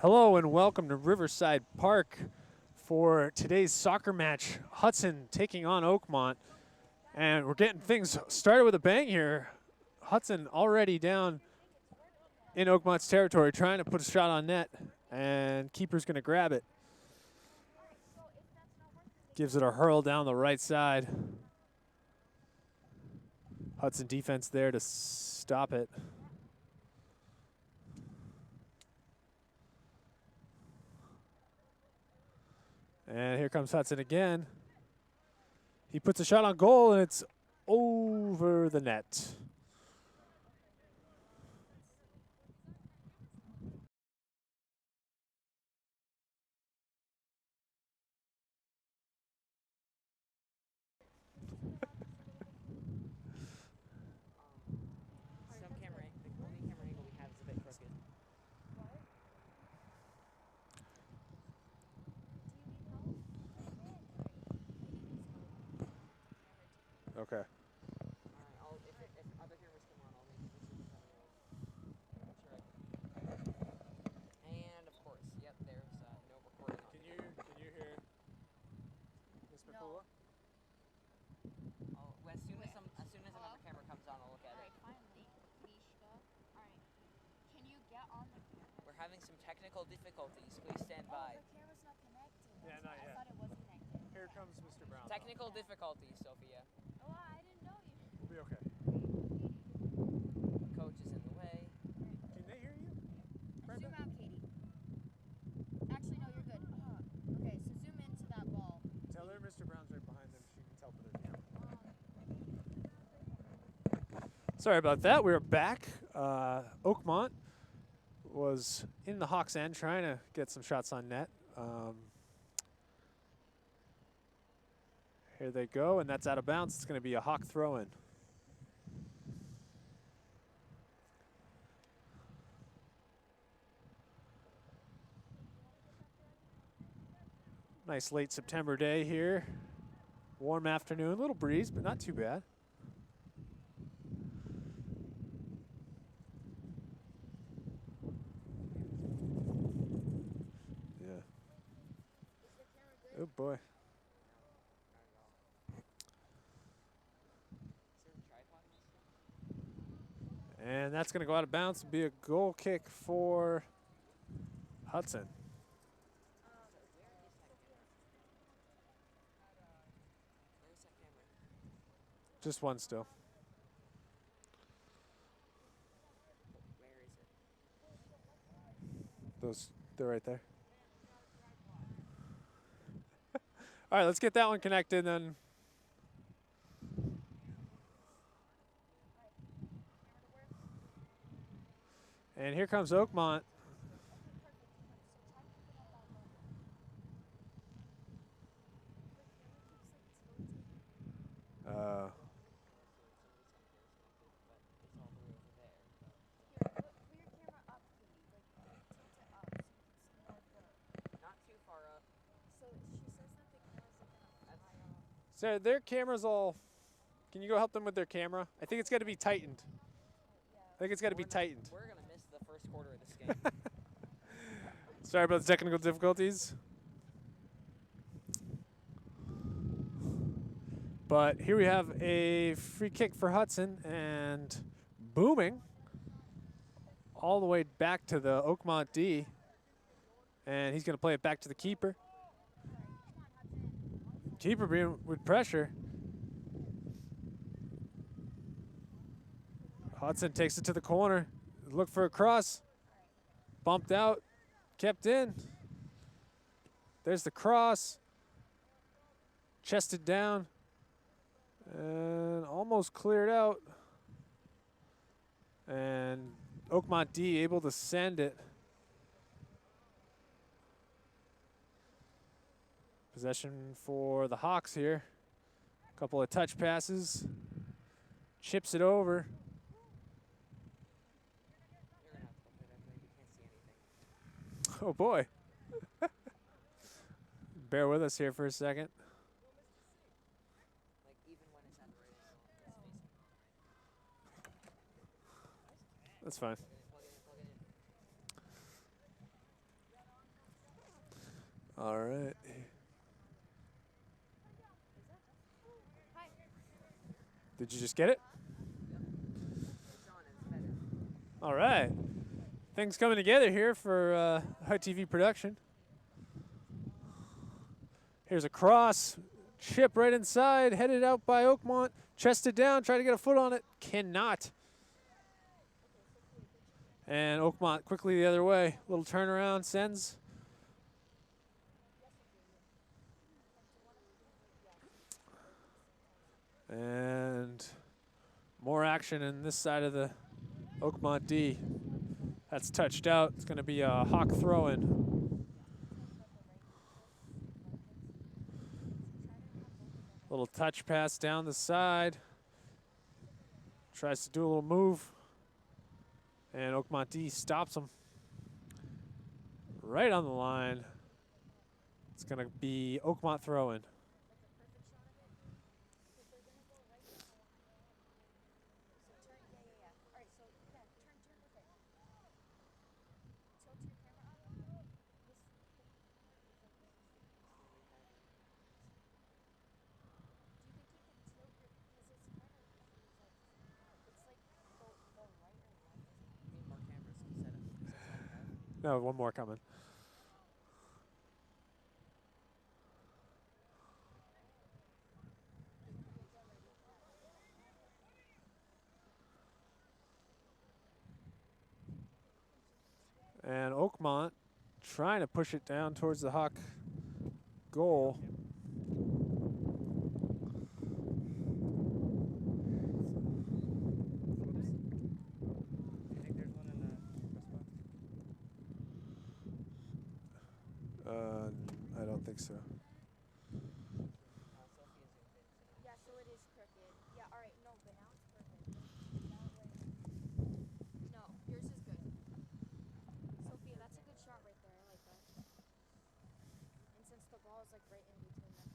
Hello and welcome to Riverside Park for today's soccer match. Hudson taking on Oakmont. And we're getting things started with a bang here. Hudson already down in Oakmont's territory trying to put a shot on net. And keeper's going to grab it. Gives it a hurl down the right side. Hudson defense there to stop it. And here comes Hudson again. He puts a shot on goal, and it's over the net. Okay. And of course, yep, there's no recording. Can you hear Miss Makula? Oh, well, as soon as another camera comes on, I'll look at it. Finally, Mishka. Alright. Can you get on the camera? We're having some technical difficulties. Please stand by. The camera's not connected. Yeah, not yet. I thought it was connected. Here comes Mr. Brown. Technical difficulties, Sophia. Oh, I didn't know you. We'll be okay. Coach is in the way. Can they hear you? Zoom out, Katie. Actually, no, you're good. Okay, so zoom into that ball. Tell her Mr. Brown's right behind them. She can tell for their camera. Sorry about that. We're back. Oakmont was in the Hawks' end trying to get some shots on net. Here they go, and that's out of bounds. It's going to be a Hawk throw-in. Nice late September day here. Warm afternoon, little breeze, but not too bad. Yeah. Oh boy. And that's going to go out of bounds and be a goal kick for Hudson. Just one still. Where is it? They're right there. All right, let's get that one connected then. And here comes Oakmont. So their camera's all. Can you go help them with their camera? I think it's got to be tightened. I think it's got to be tightened. We're going to miss the first quarter of this game. Sorry about the technical difficulties. But here we have a free kick for Hudson and booming all the way back to the Oakmont D. And he's going to play it back to the keeper. Keeper being with pressure. Hudson takes it to the corner. Look for a cross. Bumped out. Kept in. There's the cross. Chested down. And almost cleared out. And Oakmont D able to send it. Possession for the Hawks here. A couple of touch passes. Chips it over. Oh boy. Bear with us here for a second. That's fine. All right. Did you just get it? It's on. It's better. All right. Things coming together here for HUD-TV production. Here's a cross. Chip right inside, headed out by Oakmont. Chested down, try to get a foot on it. Cannot. And Oakmont quickly the other way. Little turnaround, sends. And more action in this side of the Oakmont D. That's touched out. It's going to be a Hawk throw-in. Little touch pass down the side. Tries to do a little move. And Oakmont D stops him. Right on the line. It's going to be Oakmont throw-in. Need more cameras to set up. No, one more coming. And Oakmont trying to push it down towards the Hawk goal. I don't think so. Yeah, so it is crooked. Yeah, all right, no, but now it's perfect. No, yours is good. Sophia, that's a good shot right there. I like that. And since the ball is like right in between them.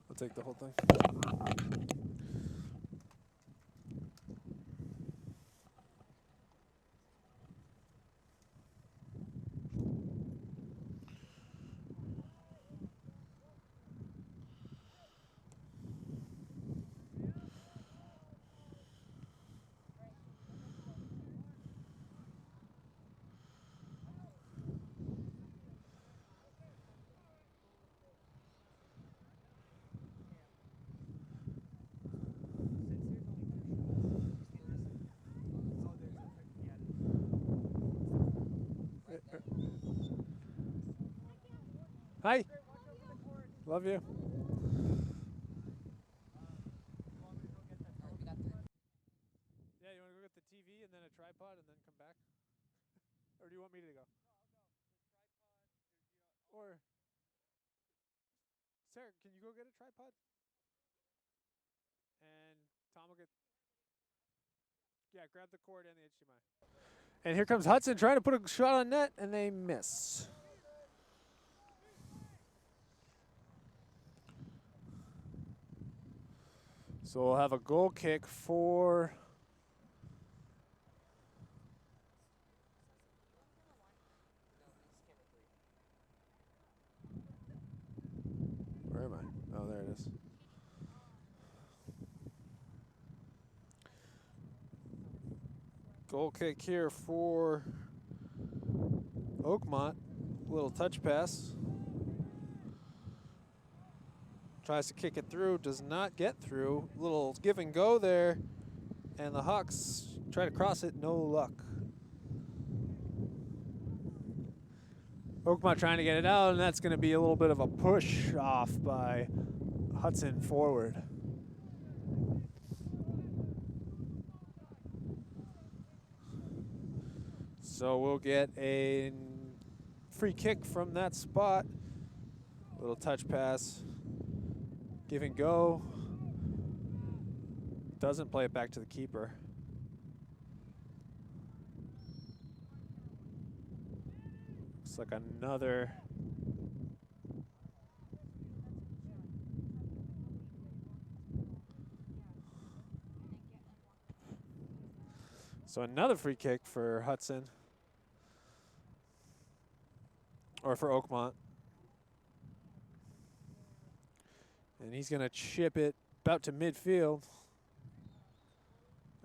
I'll take the whole thing. Hi. Love you. Yeah, you want to go get the TV and then a tripod and then come back? Or do you want me to go? Or Sarah, can you go get a tripod? And Tom will get. Yeah, grab the cord and the HDMI. And here comes Hudson trying to put a shot on net, and they miss. So we'll have a goal kick for where am I? Oh, there it is. Goal kick here for Oakmont. Little touch pass. Tries to kick it through, does not get through. Little give and go there. And the Hawks try to cross it, no luck. Oakmont trying to get it out, and that's going to be a little bit of a push off by Hudson forward. So we'll get a free kick from that spot. Little touch pass. Give and go. Doesn't play it back to the keeper. Looks like another. So another free kick for Hudson. Or for Oakmont. And he's going to chip it about to midfield.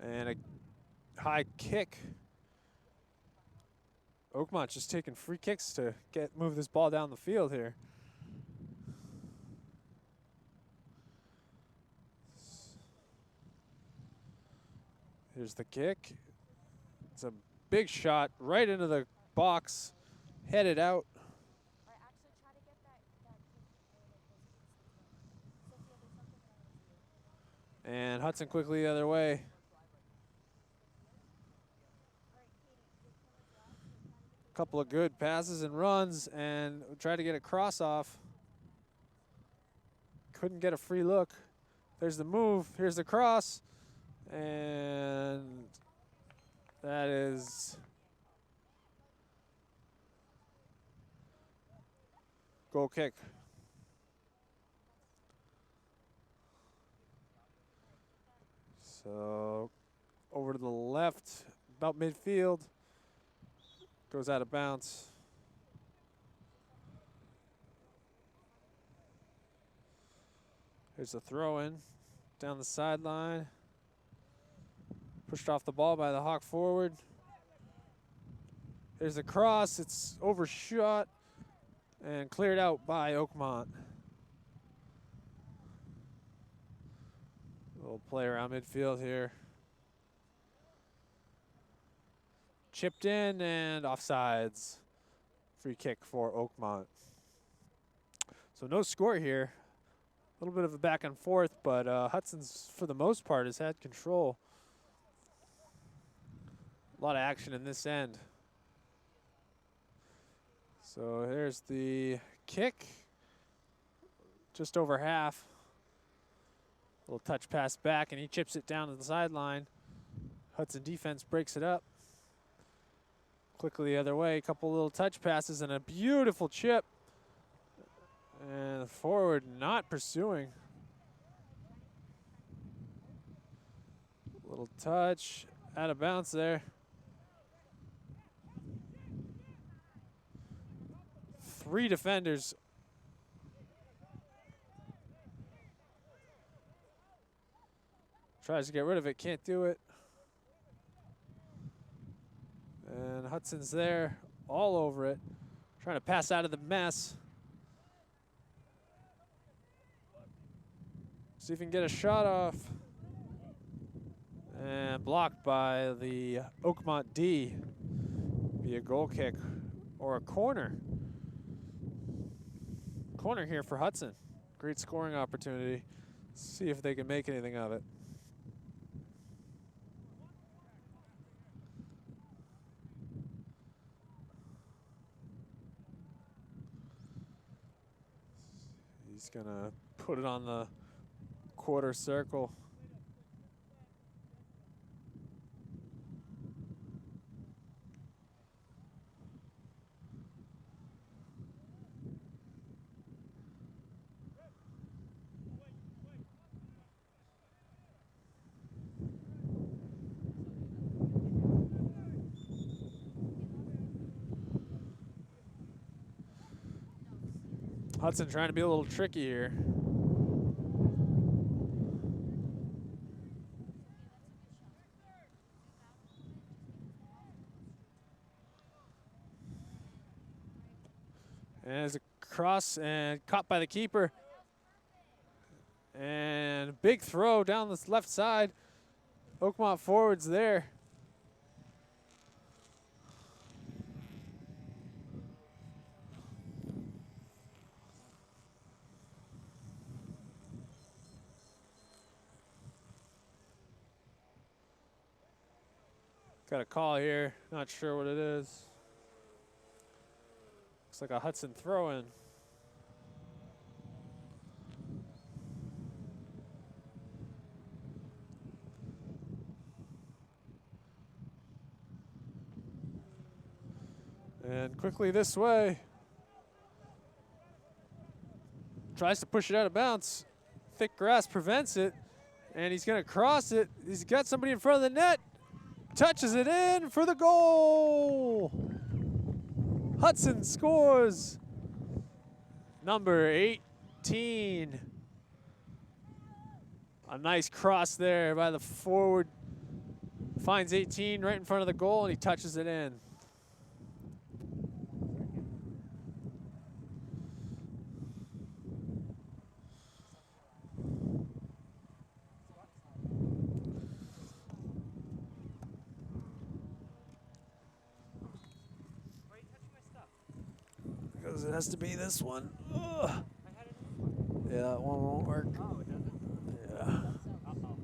And a high kick. Oakmont just taking free kicks to move this ball down the field here. Here's the kick. It's a big shot right into the box, headed out. And Hudson quickly the other way. Couple of good passes and runs, and tried to get a cross off. Couldn't get a free look. There's the move. Here's the cross. And that is goal kick. So over to the left, about midfield. Goes out of bounds. Here's the throw in down the sideline. Pushed off the ball by the Hawk forward. There's the cross. It's overshot and cleared out by Oakmont. Little play around midfield here. Chipped in and offsides. Free kick for Oakmont. So no score here. A little bit of a back and forth, but Hudson's, for the most part, has had control. A lot of action in this end. So here's the kick. Just over half. Little touch pass back, and he chips it down to the sideline. Hudson defense breaks it up. Quickly the other way, a couple little touch passes and a beautiful chip. And forward not pursuing. Little touch, out of bounds there. Three defenders. Tries to get rid of it, can't do it. And Hudson's there, all over it, trying to pass out of the mess. See if he can get a shot off. And blocked by the Oakmont D. Be a goal kick or a corner. Corner here for Hudson. Great scoring opportunity. See if they can make anything of it. He's gonna put it on the quarter circle. Hudson trying to be a little tricky here. And there's a cross and caught by the keeper. And big throw down this left side. Oakmont forwards there. Got a call here, not sure what it is. like a Hudson throw-in. And quickly this way. Tries to push it out of bounds. Thick grass prevents it. And he's going to cross it. He's got somebody in front of the net. Touches it in for the goal. Hudson scores. Number 18. A nice cross there by the forward. Finds 18 right in front of the goal, and he touches it in. Because it has to be this one. Ugh. Yeah, that one won't work. Oh, it doesn't? Yeah. Uh-oh.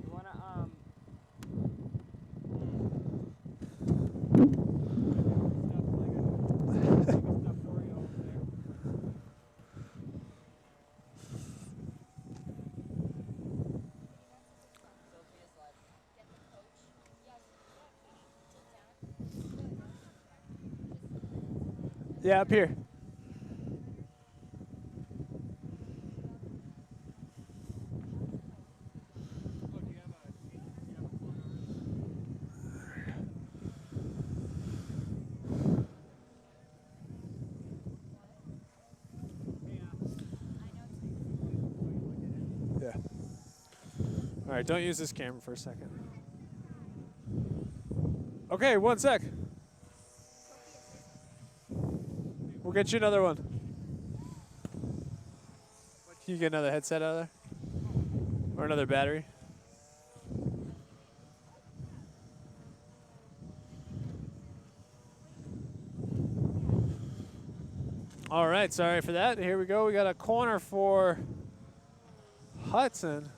You wanna, Yeah, up here. Yeah. All right, don't use this camera for a second. Okay, 1 sec. We'll get you another one. Can you get another headset out of there? Or another battery? All right, sorry for that. Here we go. We got a corner for Hudson.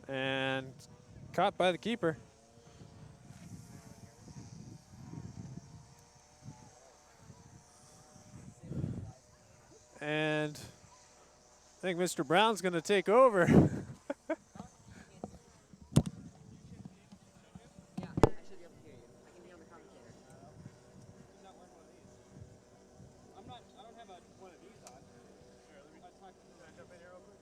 And caught by the keeper. And I think Mr. Brown's going to take over. yeah, I should be able to hear you. I can be on the commentator. I'm not wearing one of these. I don't have one of these on. Here, let me talk. Can I jump in here real quick?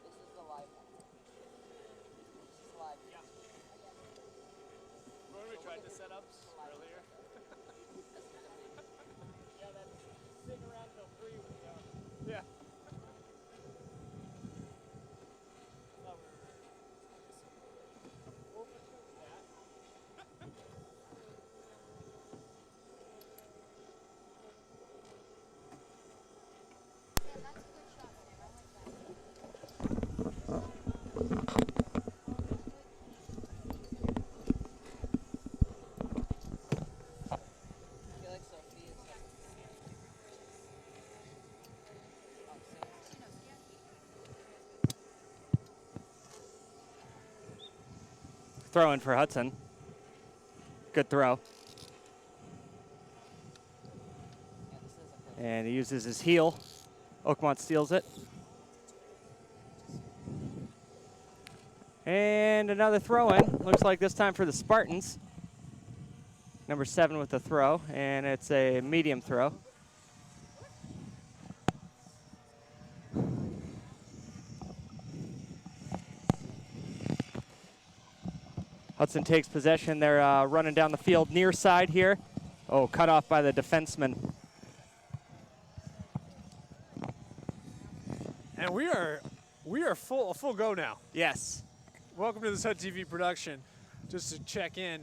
This is the live one. This is live. Yeah. Remember we tried the setups earlier? Yeah, that's sitting around till 3 when we go. Yeah. Yeah, that's a good shot, Sam. I like that. I feel like Sophia's Throw in for Hudson. Good throw. yeah, this is a good. And he uses his heel. Oakmont steals it. And another throw in. Looks like this time for the Spartans. Number 7 with the throw, and it's a medium throw. Hudson takes possession. They're running down the field near side here. Oh, cut off by the defenseman. And we are full go now. Yes. Welcome to this HUD-TV production. Just to check in,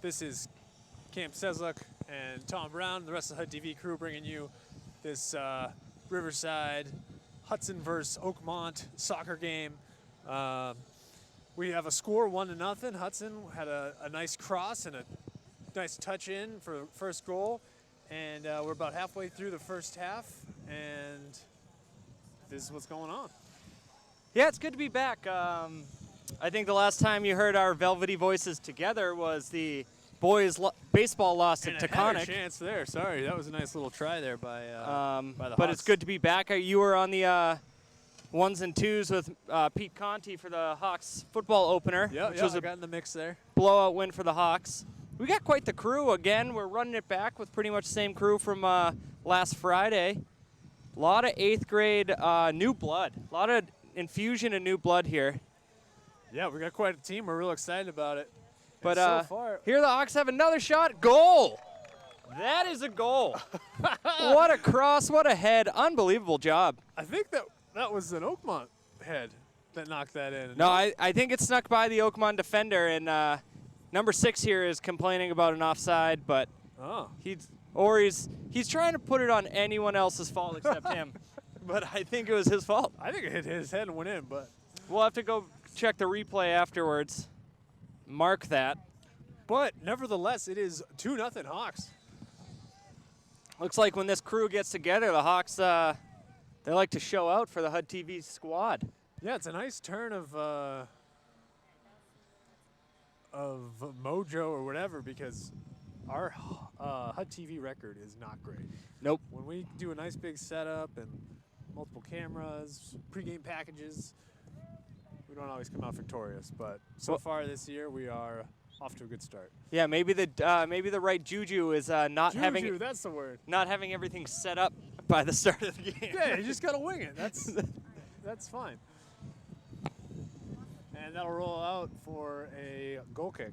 this is Cam Sesluk and Tom Brown, the rest of the HUD-TV crew, bringing you this Riverside Hudson versus Oakmont soccer game. We have a score 1-0. Hudson had a nice cross and a nice touch in for first goal, and we're about halfway through the first half, and this is what's going on. Yeah, it's good to be back. I think the last time you heard our velvety voices together was the boys' baseball loss at And I had a Taconic. chance there. Sorry, that was a nice little try there by the But Hawks. it's good to be back. You were on the ones and twos with Pete Conti for the Hawks football opener, which was I a got in the mix there. blowout win for the Hawks. We got quite the crew again. We're running it back with pretty much the same crew from last Friday. A lot of 8th grade new blood. A lot of infusion of new blood here. Yeah, we got quite a team. We're real excited about it. But and so far, here the Hawks have another shot. Goal! That is a goal. What a cross, what a head. Unbelievable job. I think that was an Oakmont head that knocked that in. No, I think it snuck by the Oakmont defender, and number 6 here is complaining about an offside, but he's trying to put it on anyone else's fault except him. But I think it was his fault. I think it hit his head and went in, but We'll have to go check the replay afterwards. Mark that. But nevertheless, it is 2-0 Hawks. Looks like when this crew gets together, the Hawks, they like to show out for the HUD-TV squad. Yeah, it's a nice turn of mojo or whatever, because our HUD-TV record is not great. Nope. When we do a nice big setup and multiple cameras, pregame packages, we don't always come out victorious. But so far this year, we are off to a good start. Yeah, maybe the right juju is not having that's the word. not having everything set up by the start of the game. Yeah, you just gotta wing it. That's fine. And that'll roll out for a goal kick.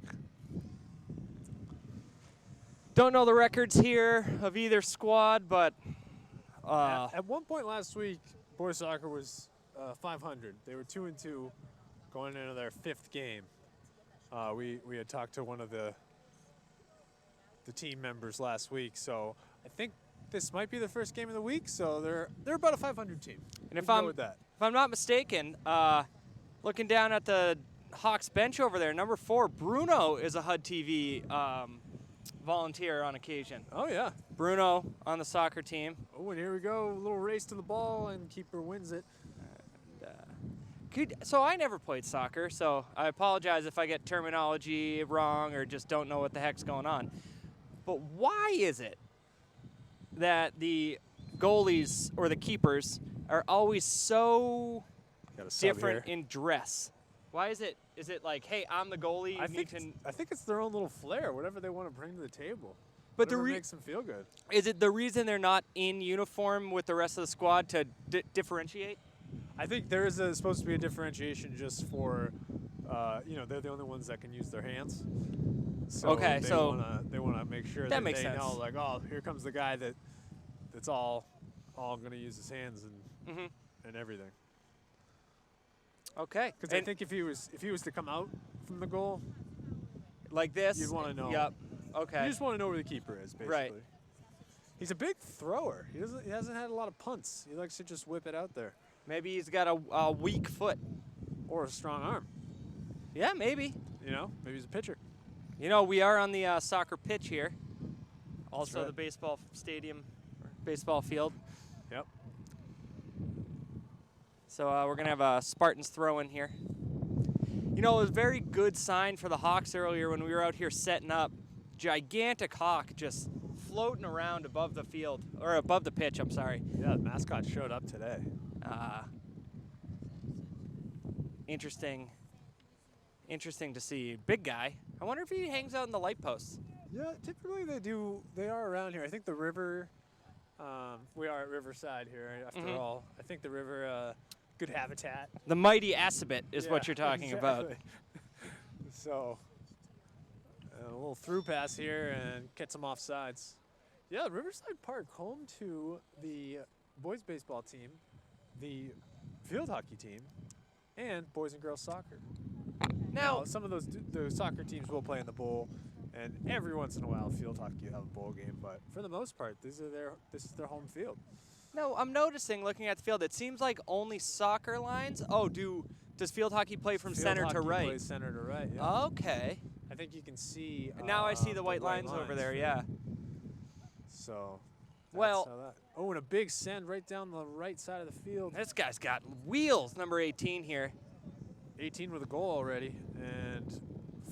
Don't know the records here of either squad, but At one point last week, boys soccer was 500. They were 2-2 going into their 5th game. We had talked to one of the team members last week, so I think this might be the first game of the week. So they're about a 500 team. and if I'm with that, if I'm not mistaken, looking down at the Hawks bench over there, number 4, Bruno is a HUD-TV volunteer on occasion. oh yeah. Bruno on the soccer team. Oh, and here we go, a little race to the ball, and keeper wins it. So I never played soccer, so I apologize if I get terminology wrong or just don't know what the heck's going on. But why is it that the goalies or the keepers are always so Got a sub different here. in dress? Why is it? Is it like, hey, I'm the goalie. I You think need to. it's their own little flair, whatever they want to bring to the table. But the Whatever makes them feel good. is it the reason they're not in uniform with the rest of the squad to differentiate? I think there is supposed to be a differentiation just for, they're the only ones that can use their hands. So Okay, they wanna make sure that makes they sense. know, like, oh, here comes the guy that's all gonna use his hands and everything. Okay. Because I think if he was to come out from the goal, like this. you'd want to know. Yep. Okay. You just want to know where the keeper is, basically. Right. He's a big thrower. He hasn't had a lot of punts. He likes to just whip it out there, Maybe he's got a weak foot. or a strong arm. Yeah, maybe. Maybe he's a pitcher. We are on the soccer pitch here. Also right. the baseball stadium, or baseball field. Yep. So we're going to have a Spartans throw in here. It was a very good sign for the Hawks earlier when we were out here setting up. Gigantic hawk just floating around above the field, or above the pitch, I'm sorry. Yeah, the mascot showed up today. Interesting to see. Big guy. I wonder if he hangs out in the light posts. Yeah, typically they do. They are around here. I think the river. We are at Riverside here, after all. I think the river, good habitat. The mighty Assabet is Yeah, what you're talking about. exactly. So, And a little through pass here and gets them off sides. Yeah, Riverside Park, home to the boys baseball team, the field hockey team, and boys and girls soccer. Now, some of those soccer teams will play in the bowl, and every once in a while, field hockey will have a bowl game. But for the most part, this is their home field. No, I'm noticing looking at the field, it seems like only soccer lines. Oh, does field hockey play from center to right? Plays center to right. Yeah. Okay. I think you can see. Now I see the white lines over there. Yeah. So. Well. Oh, and a big send right down the right side of the field. This guy's got wheels. Number 18 here. 18 with a goal already, and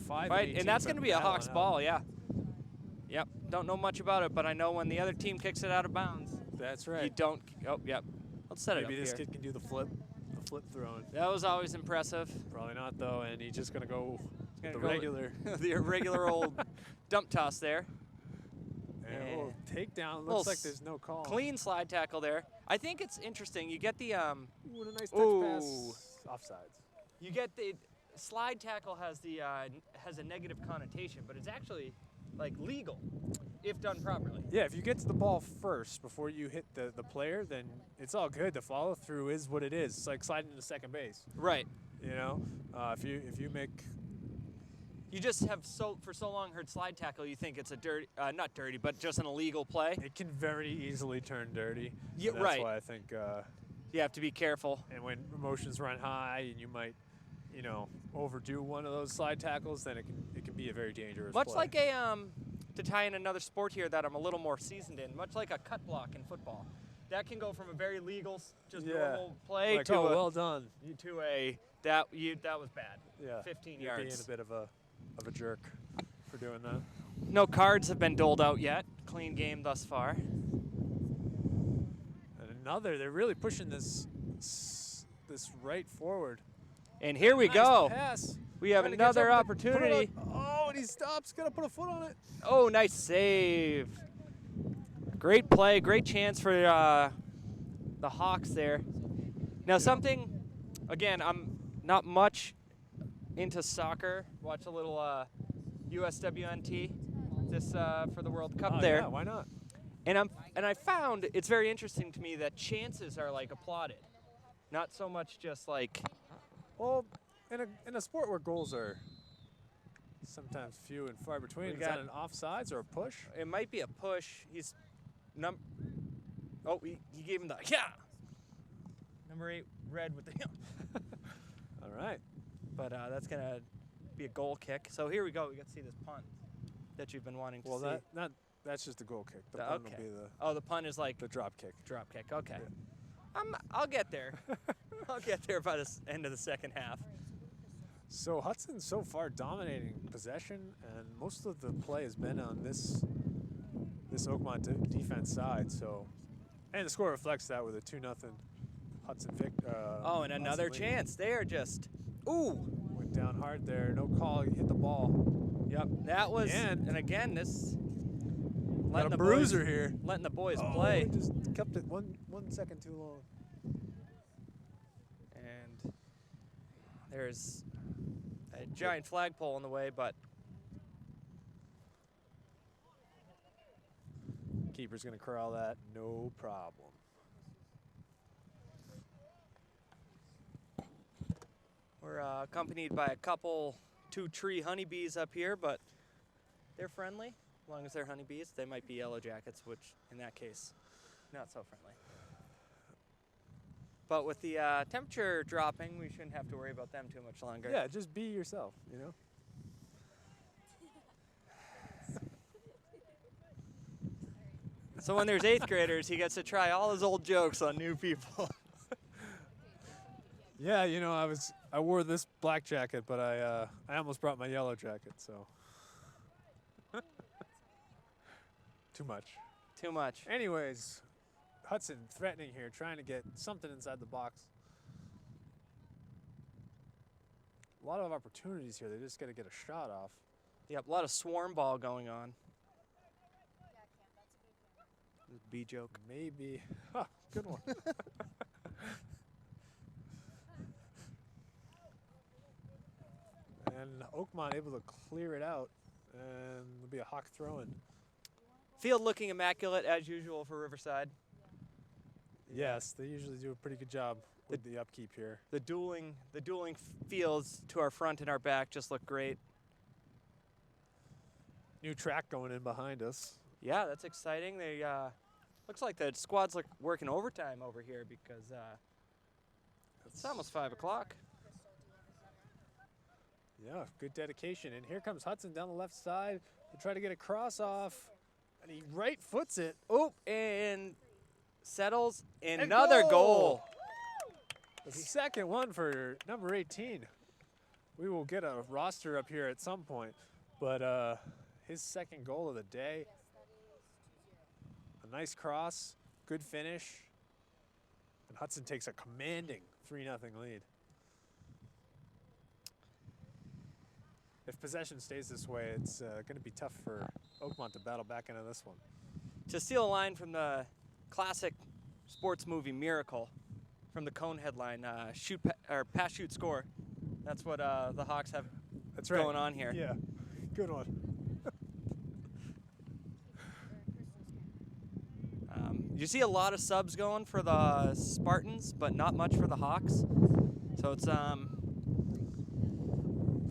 5. And that's going to be a Hawks ball. Yeah. Yep. Don't know much about it, but I know when the other team kicks it out of bounds. That's right. You don't. Oh, yep. Let's set it up Maybe this here. kid can do the flip throwing. That was always impressive. Probably not though, and he's just gonna go with the regular. The regular old dump toss there. And a little takedown. Looks like there's no call. Clean slide tackle there. I think it's interesting. You get the Ooh, and a nice touch pass. Offsides. You get the slide tackle has a negative connotation, but it's actually like legal if done properly. Yeah, if you get to the ball first before you hit the player, then it's all good. The follow through is what it is. It's like sliding to second base. Right. You know, if you make. You just have for so long heard slide tackle, you think it's a dirty, not dirty, but just an illegal play. It can very easily turn dirty. Yeah, that's right. why I think you have to be careful. And when emotions run high, and you might, overdo one of those slide tackles, then it can be a very dangerous Much play. like to tie in another sport here that I'm a little more seasoned in, much like a cut block in football. That can go from a very legal, just normal play like, to well done. To that was bad. Yeah. 15 You're yards. being a bit of a jerk for doing that. No cards have been doled out yet. Clean game thus far. And they're really pushing this right forward. And here we Nice go. Pass. We have Trying to catch another up with opportunity. Oh, and he stops. Got to put a foot on it. Oh, nice save. Great play. Great chance for the Hawks there. Now something, again, I'm not much into soccer. Watch a little USWNT this for the World Cup there. Yeah, why not? And I found it's very interesting to me that chances are like applauded, not so much just like. Well, in a sport where goals are sometimes few and far between, is that an offsides or a push? It might be a push. He's he gave him the number 8 red with the All right. But that's gonna be a goal kick. So here we go. We got to see this punt that you've been wanting to see. Well, that's just a goal kick. The punt will be the punt is like the drop kick. Drop kick. Okay. Yeah. I'll get there. I'll get there by the end of the second half. So Hudson so far dominating possession, and most of the play has been on this Oakmont defense side. So, and the score reflects that with a 2-0 Hudson and another chance. They are just went down hard there. No call. Hit the ball. Yep. That was and again this. Got a bruiser here. Letting the boys play. Just kept it one second too long. And there's a giant flagpole in the way, but keeper's gonna corral that, no problem. We're accompanied by a couple 2 tree honeybees up here, but they're friendly. As long as they're honeybees, they might be yellow jackets, which in that case, not so friendly. But with the temperature dropping, we shouldn't have to worry about them too much longer. Yeah, just be yourself, So when there's 8th graders, he gets to try all his old jokes on new people. Yeah, I wore this black jacket, but I almost brought my yellow jacket, so. Too much. Too much. Anyways, Hudson threatening here, trying to get something inside the box. A lot of opportunities here. They just got to get a shot off. Yep, a lot of swarm ball going on. B joke. Maybe. Good one. And Oakmont able to clear it out And there'll be a Hawk throw-in. Field looking immaculate as usual for Riverside. Yes, they usually do a pretty good job with the upkeep here. The dueling fields to our front and our back just look great. New track going in behind us. Yeah, that's exciting. They looks like the squad's working overtime over here because it's almost 5 o'clock. Yeah, good dedication. And here comes Hudson down the left side to try to get a cross off. And he right foots it. Oh, and settles And another goal. The second one for number 18. We will get a roster up here at some point. But his second goal of the day. A nice cross, good finish. And Hudson takes a commanding 3-0 lead. If possession stays this way, it's going to be tough for Oakmont to battle back into this one. To steal a line from the classic sports movie Miracle, from the Cone headline, pass, shoot, score. That's what the Hawks have going on here. Yeah, good one. You see a lot of subs going for the Spartans, but not much for the Hawks. So it's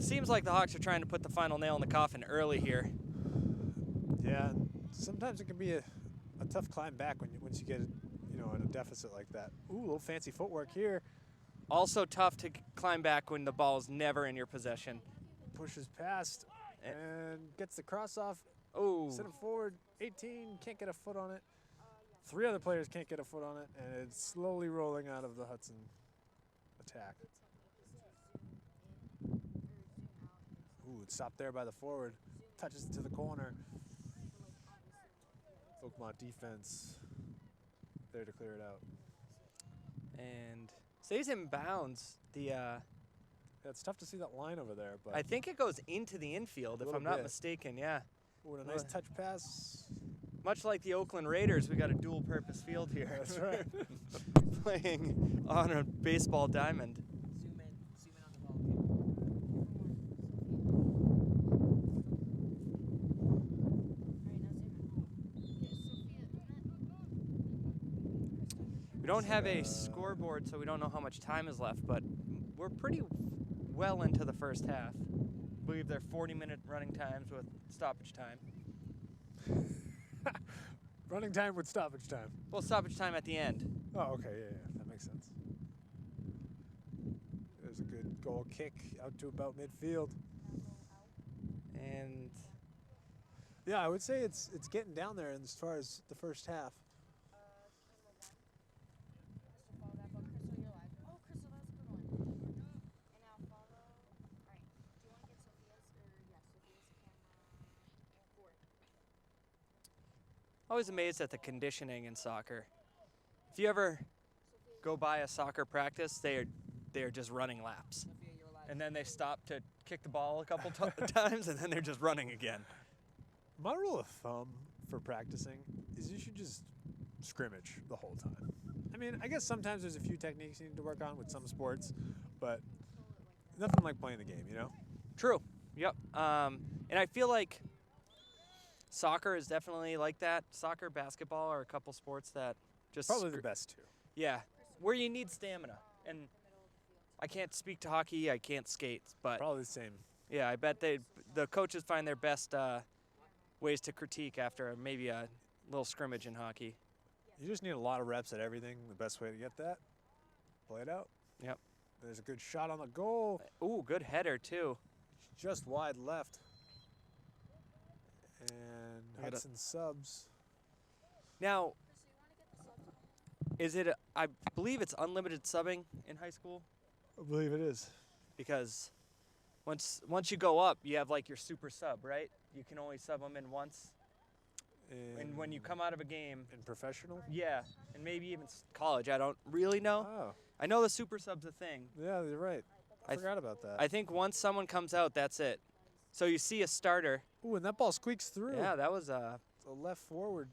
seems like the Hawks are trying to put the final nail in the coffin early here. Yeah, sometimes it can be a tough climb back once you get in a deficit like that. Ooh, a little fancy footwork here. Also tough to climb back when the ball is never in your possession. Pushes past and gets the cross off. Oh, Send it forward. 18 can't get a foot on it. 3 other players can't get a foot on it, and it's slowly rolling out of the Hudson attack. Ooh, it's stopped there by the forward. Touches it to the corner. Oakmont defense there to clear it out. and stays in bounds. Yeah, it's tough to see that line over there, but I think it goes into the infield, if Little I'm not bit. mistaken. Yeah. ooh, and a nice touch pass. Much like the Oakland Raiders, we got a dual-purpose field here. That's right. Playing on a baseball diamond. Zoom in on the ball. We don't have a scoreboard, so we don't know how much time is left, but we're pretty well into the first half. I believe they're 40-minute running times with stoppage time. Running time with stoppage time. Well, stoppage time at the end. Oh, okay, yeah, that makes sense. There's a good goal kick out to about midfield. And Yeah, I would say it's getting down there as far as the first half. always amazed at the conditioning in soccer. If you ever go by a soccer practice, they are just running laps. And then they stop to kick the ball a couple times, and then they're just running again. My rule of thumb for practicing is you should just scrimmage the whole time. I mean, I guess sometimes there's a few techniques you need to work on with some sports, but nothing like playing the game, you know? True. Yep. And I feel like soccer is definitely like that. Soccer, basketball are a couple sports that just Probably the best two. yeah, where you need stamina. And I can't speak to hockey. I can't skate, but Probably the same. yeah, I bet the coaches find their best ways to critique after maybe a little scrimmage in hockey. You just need a lot of reps at everything. The best way to get that, play it out. Yep. There's a good shot on the goal. Ooh, good header too. Just wide left. And I gotta- Hudson subs. Now, is it? I believe it's unlimited subbing in high school I believe it is. because once you go up, you have like your super sub, right? You can only sub them in once, and when you come out of a game, in professional? yeah, and maybe even college. I don't really know. Oh, I know the super sub's a thing. yeah, you're right. I I forgot about that. I think once someone comes out, that's it. So you see a starter. Ooh, and that ball squeaks through. Yeah, that was The left forward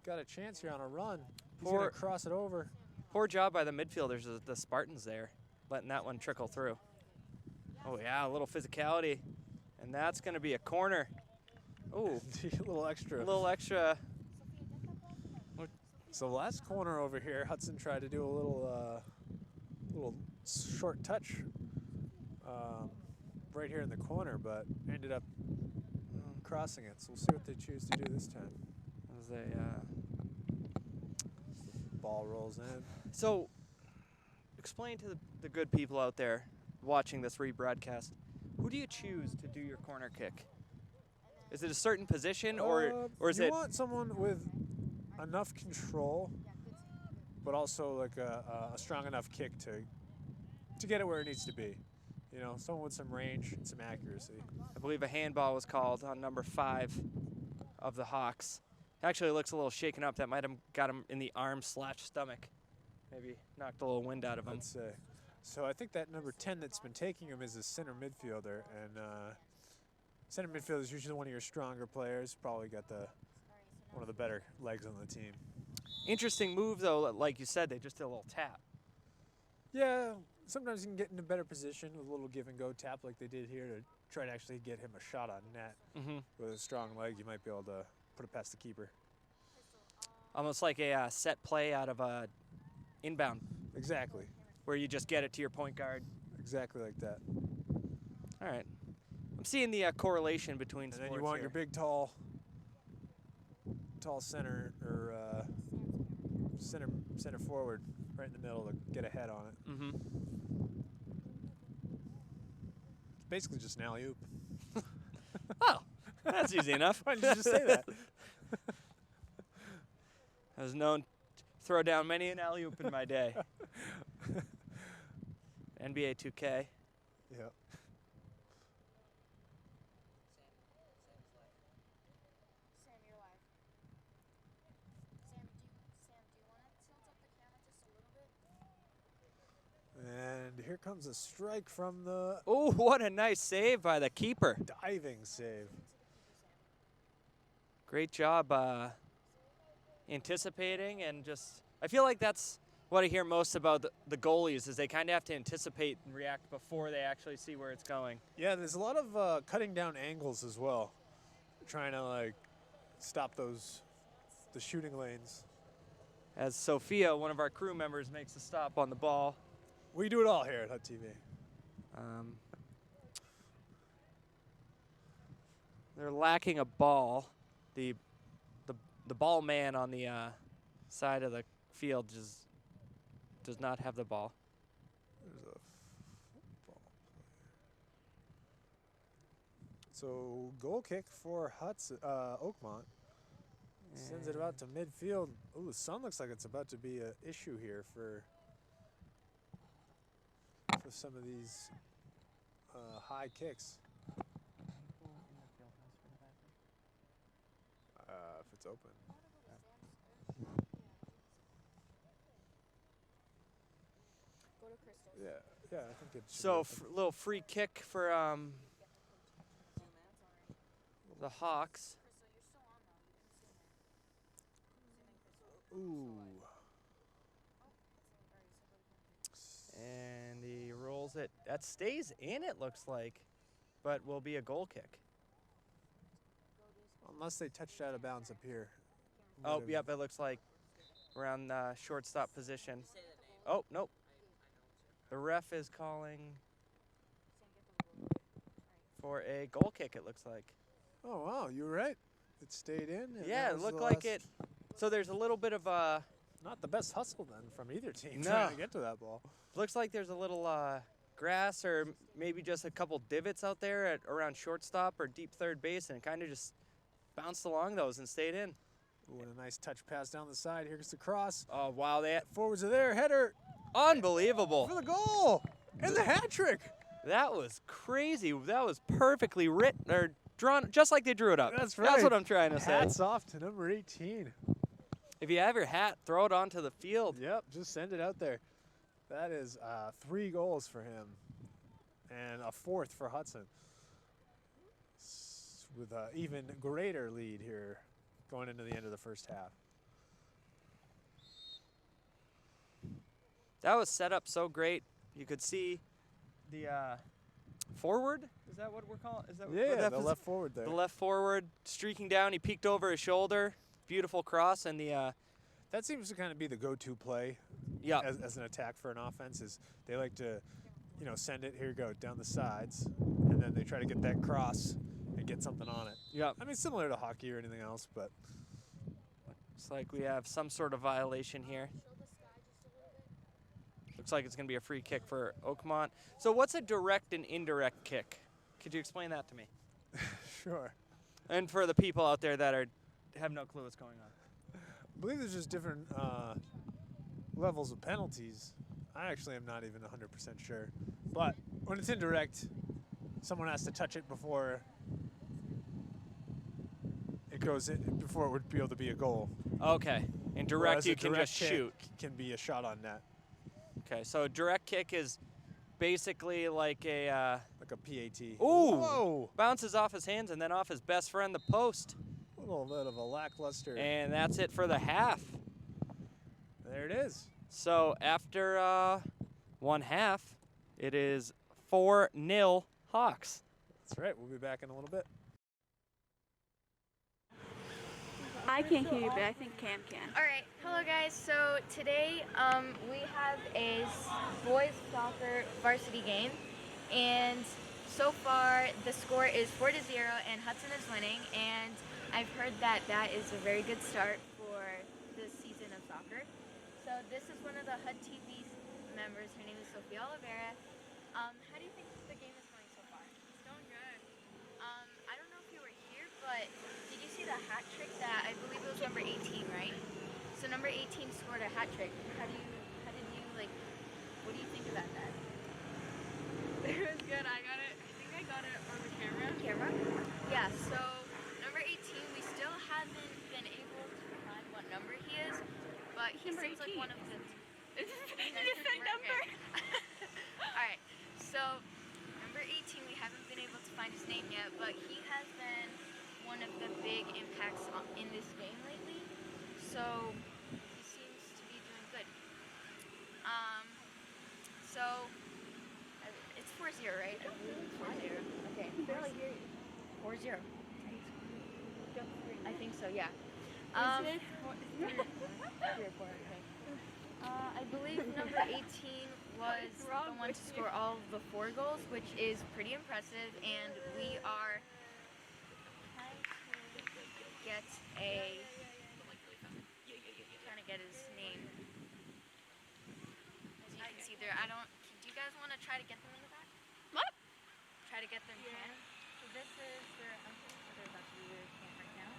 got a chance here on a run. He's Poor- going to cross it over. poor job by the midfielders, the Spartans there, letting that one trickle through. Oh yeah, a little physicality, and that's going to be a corner. Oh, A little extra. a little extra. So last corner over here, Hudson tried to do a little short touch right here in the corner, but ended up crossing it. So we'll see what they choose to do this time. As they, Ball rolls in. So, explain to the good people out there watching this rebroadcast, who do you choose to do your corner kick? Is it a certain position, or is you it? want someone with enough control, but also like a strong enough kick to get it where it needs to be. You know, someone with some range and some accuracy. I believe a handball was called on number 5 of the Hawks. Actually, looks a little shaken up. That might have got him in the arm/stomach. Maybe knocked a little wind out of him. I'd say. So I think that number 10 that's been taking him is a center midfielder, and center midfielder is usually one of your stronger players. Probably got one of the better legs on the team. Interesting move, though. Like you said, they just did a little tap. Yeah, sometimes you can get in a better position with a little give and go tap like they did here to try to actually get him a shot on net. Mm-hmm. With a strong leg, you might be able to put it past the keeper. Almost like a set play out of a inbound, Exactly. where you just get it to your point guard. Exactly like that. All right. I'm seeing the correlation between And sports then you want here. your big, tall center or center forward right in the middle to get a head on it. Mm-hmm. It's basically just an alley-oop. Oh, that's easy enough. Why didn't you just say that? I was known to throw down many an alley-oop in my day. NBA 2K. Yeah. Sam, you're live. Sam, do you want to tilt up the camera just a little bit? And here comes a strike from the Oh, what a nice save by the keeper. diving save. Great job anticipating and just, I feel like that's what I hear most about the goalies is they kind of have to anticipate and react before they actually see where it's going. Yeah, there's a lot of cutting down angles as well, trying to like stop the shooting lanes. As Sophia, one of our crew members, makes a stop on the ball. We do it all here at HUD-TV. They're lacking a ball. The ball man on the side of the field just does not have the ball. There's a football player. So goal kick for Hudson, Oakmont. Sends it about to midfield. Ooh, the sun looks like it's about to be an issue here for some of these high kicks. If it's open. Go to Crystal. Yeah, I think it should So be open. little free kick for the Hawks. Crystal, you're still on though. You can zoom in. Ooh. And he rolls it. That stays in, it looks like, but will be a goal kick. Unless they touched out of bounds up here. Oh, Might have- yep, it looks like around shortstop position. Oh, nope. The ref is calling for a goal kick, it looks like. Oh, wow, you were right. It stayed in. and Yeah, that it was looked the like last- it. So there's a little bit of Not the best hustle then from either team No. trying to get to that ball. looks like there's a little grass or maybe just a couple divots out there around shortstop or deep third base, and it kind of just bounced along those and stayed in. Ooh, and a nice touch pass down the side. Here's the cross. Oh, wow, Forwards are there. Header unbelievable. for the goal. And the hat trick. That was crazy. That was perfectly written or drawn just like they drew it up. That's right. That's what I'm trying to say. Hats off to number 18. If you have your hat, throw it onto the field. Yep, just send it out there. That is 3 goals for him and a 4th for Hudson. With an even greater lead here going into the end of the first half. That was set up so great. You could see the forward. Is that what we're calling? Is that Yeah, what that the left forward there. The left forward streaking down. He peeked over his shoulder. Beautiful cross, and the That seems to kind of be the go-to play yeah. as an attack for an offense. Is they like to, send it, here you go, down the sides, and then they try to get that cross and get something on it. Yeah. I mean, similar to hockey or anything else, but Looks like we have some sort of violation here. Looks like it's going to be a free kick for Oakmont. So what's a direct and indirect kick? Could you explain that to me? sure. And for the people out there that have no clue what's going on. I believe there's just different levels of penalties. I actually am not even 100% sure. But when it's indirect, someone has to touch it before it goes in, before it would be able to be a goal. Okay. And direct, Whereas you a can direct just kick shoot. Can be a shot on net, Okay, so direct kick is basically like a like a PAT. ooh, Whoa! bounces off his hands and then off his best friend, the post. A little bit of a lackluster. And that's it for the half. There it is. So after one half, it is 4-0 Hawks. That's right. We'll be back in a little bit. I can't hear you, but I think Cam can. All right, hello guys. So today we have a boys soccer varsity game, and so far the score is 4-0, and Hudson is winning. And I've heard that is a very good start for this season of soccer. So this is one of the HUD-TV members. Her name is Sophia Oliveira. How do you think the game is going so far? It's going good. I don't know if you were here, but did you see the hat trick that I believe it was number 18, right? So number 18 scored a hat trick. How did you like? What do you think about that? It was good. I think I got it on the camera. Camera? Yeah. So number 18, we still haven't been able to find what number he is, but he Number seems like 18. one of the. You just said number. All right. So number 18, we haven't been able to find his name yet, but he has been one of the big impacts in this game lately. So he seems to be doing good. So it's 4-0, right? I believe it's 4-0. Okay. I barely hear you. 4-0. I think so. Yeah. Is it? 3 or 4. Okay. I believe number 18 was the one to score all of the 4 goals, which is pretty impressive, and we are trying to get his name. As you can see there, do you guys want to try to get them in the back? What? Try to get them in. So this is their uncle, so they're about to do their camp right now.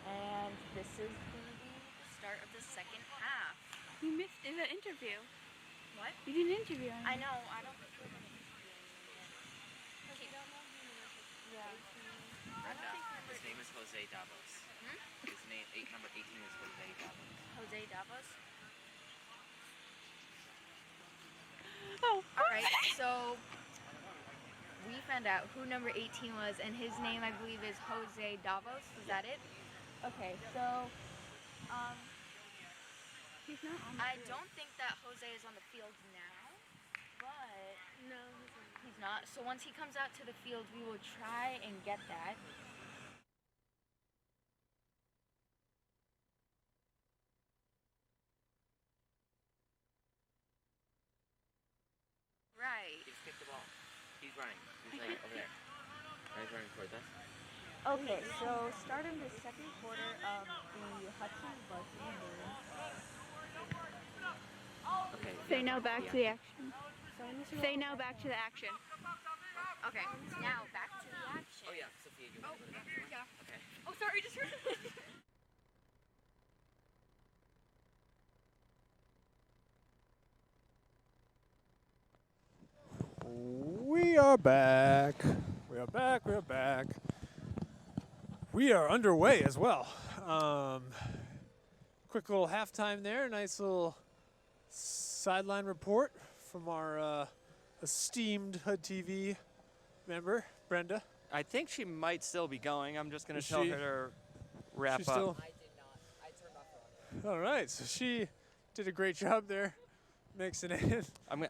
And this is going to be the start of the second half. You missed in the interview. What? You did an interview on I it. know. I don't think we're going to interview anyone yet. Okay. Yeah. I don't think His name is Jose Davos. His name, number 18 is Jose Davos. Jose Davos. Oh. All right. So we found out who number 18 was, and his name, I believe, is Jose Davos. Is that it? Okay. So He's not on the I field. don't think that Jose is on the field now, but No, he's not. So once he comes out to the field, we will try and get that. Right. He just kicked the ball. He's running. He's right over there. He's running towards us. Okay, so starting the second quarter of the Hudson varsity game. Okay. Say no back to the action. So in this Say no back to the action. Okay, now back to the action. Oh yeah, Sophia, you want to go to that? Yeah. Okay. Oh, sorry, just heard it. We are back. We are back. We are back. We are underway as well. Quick little halftime there. Nice little sideline report from our esteemed HUD-TV member, Brenda. I think she might still be going. I'm just going Is to tell she- her to wrap she's up. still- I did not. I turned off All right, so she did a great job there, mixing it in.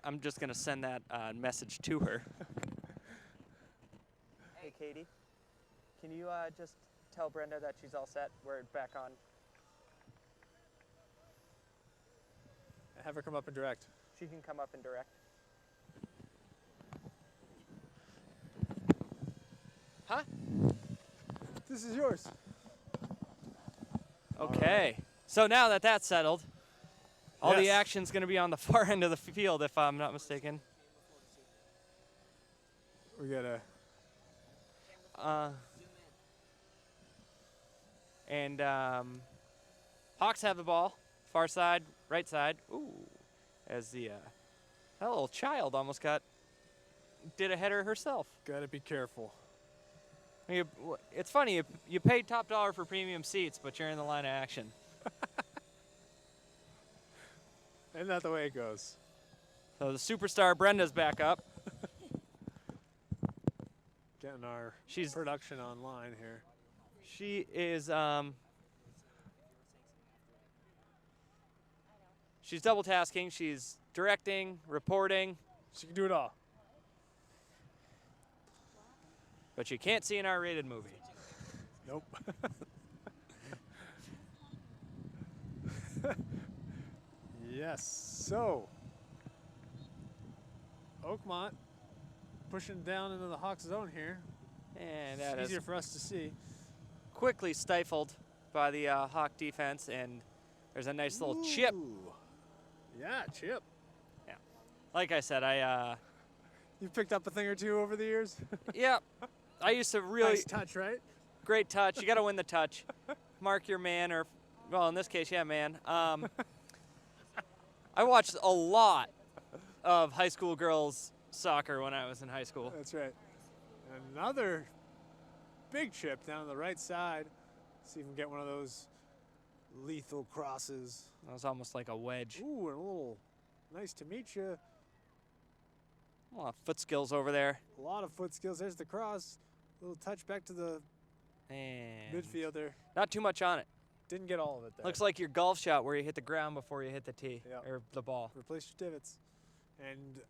I'm just gonna send that message to her. Hey, Katie, can you just tell Brenda that she's all set? We're back on. Have her come up and direct. She can come up and direct. Huh? This is yours. Okay. So now that that's settled, all the Yes. action's going to be on the far end of the field, if I'm not mistaken. We got a Hawks have the ball, far side, right side. Ooh, as the that little child almost did a header herself. Gotta be careful. It's funny, you paid top dollar for premium seats, but you're in the line of action. Isn't that the way it goes? So the superstar Brenda's back up. Getting our She's- production online here. She is she's double tasking. She's directing, reporting, She can do it all. but you can't see an R-rated movie. Nope. Yes, so Oakmont pushing down into the Hawks zone here. And that It's is easier for us to see. quickly stifled by the Hawk defense, and there's a nice little chip. Ooh. Yeah, chip. Like I said, You've picked up a thing or two over the years. yeah, I used to really Nice touch, right? great touch. You got to win the touch. Mark your man, or well, in this case, yeah, man. I watched a lot of high school girls soccer when I was in high school. That's right. Another big chip down the right side. See if we can get one of those lethal crosses. That was almost like a wedge. Ooh, and a little nice to meet you. A lot of foot skills over there. A lot of foot skills. There's the cross. Little touch back to the And midfielder. not too much on it. Didn't get all of it there. Looks like your golf shot where you hit the ground before you hit the tee Yep. or the ball. Replace your divots. And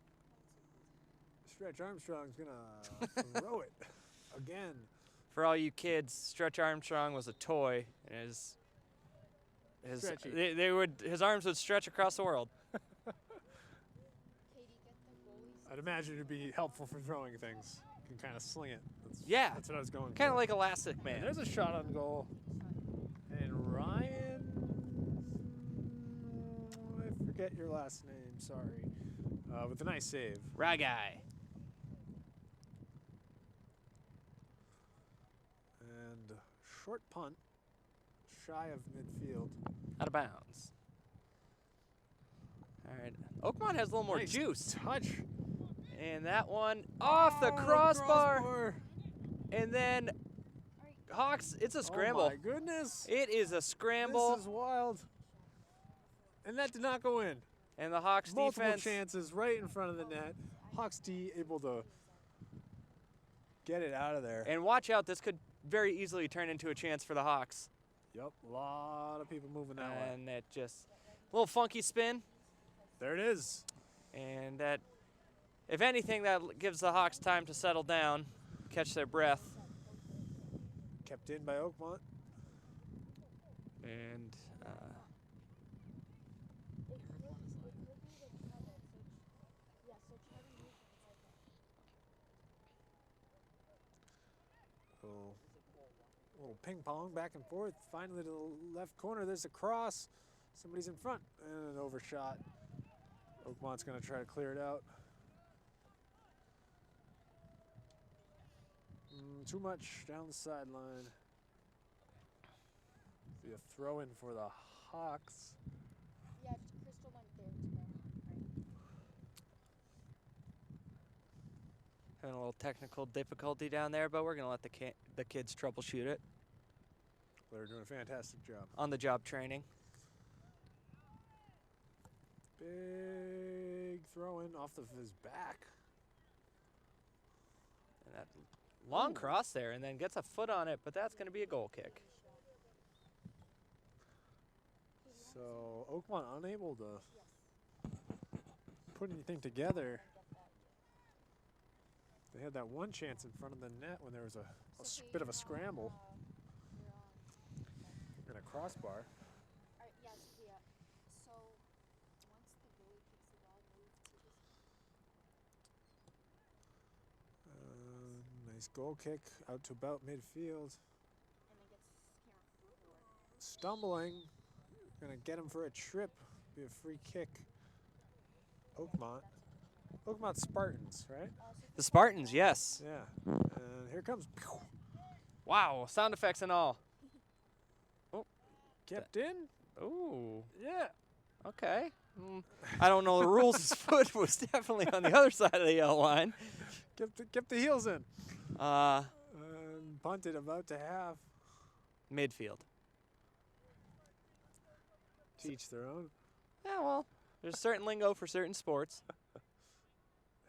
Stretch Armstrong's going to throw it again. For all you kids, Stretch Armstrong was a toy. And Stretchy. his arms would stretch across the world. I'd imagine it'd be helpful for throwing things. You can kind of sling it. Yeah. That's what I was going Kind for. of like Elastic And Man. there's a shot on goal. And Ryan, I forget your last name, sorry. With a nice save. Ragai. And short punt, shy of midfield. Out of bounds. All right. Oakmont has a little more Nice juice. touch. And that one off the Oh, crossbar. And then Hawks, it's a scramble. Oh my goodness. It is a scramble. This is wild. And that did not go in. And the Hawks Multiple defense. chances right in front of the net. Hawks D able to get it out of there. And watch out, this could very easily turn into a chance for the Hawks. Yep, a lot of people moving that way. And it just, a little funky spin. There it is. And that, if anything, that gives the Hawks time to settle down, catch their breath. Kept in by Oakmont. And Little ping pong back and forth. Finally to the left corner, there's a cross. Somebody's in front and an overshot. Oakmont's going to try to clear it out. Too much down the sideline. Be a throw in for the Hawks. Yeah, Crystal went there today. having a little technical difficulty down there, but we're going to let the kids troubleshoot it. They're doing a fantastic job. On the job training. Big throw in off of his back. And that long cross there, and then gets a foot on it, but that's going to be a goal kick. So Oakmont unable to put anything together. They had that one chance in front of the net when there was a bit of a scramble and a crossbar. Yes, Sophia. So once the goalie kicks the ball, move to this. Nice goal kick out to about midfield. And then gets camera forward. Stumbling. Gonna get him for a trip. Be a free kick. Oakmont. Oakmont Spartans, right? The Spartans, yes. Yeah. And here comes. Wow, sound effects and all. Kept in. Ooh, Yeah. okay. I don't know the rules. His foot was definitely on the other side of the yellow line. Kept the heels in. Punted about to half. Midfield. To each their own. Yeah, well, there's certain lingo for certain sports.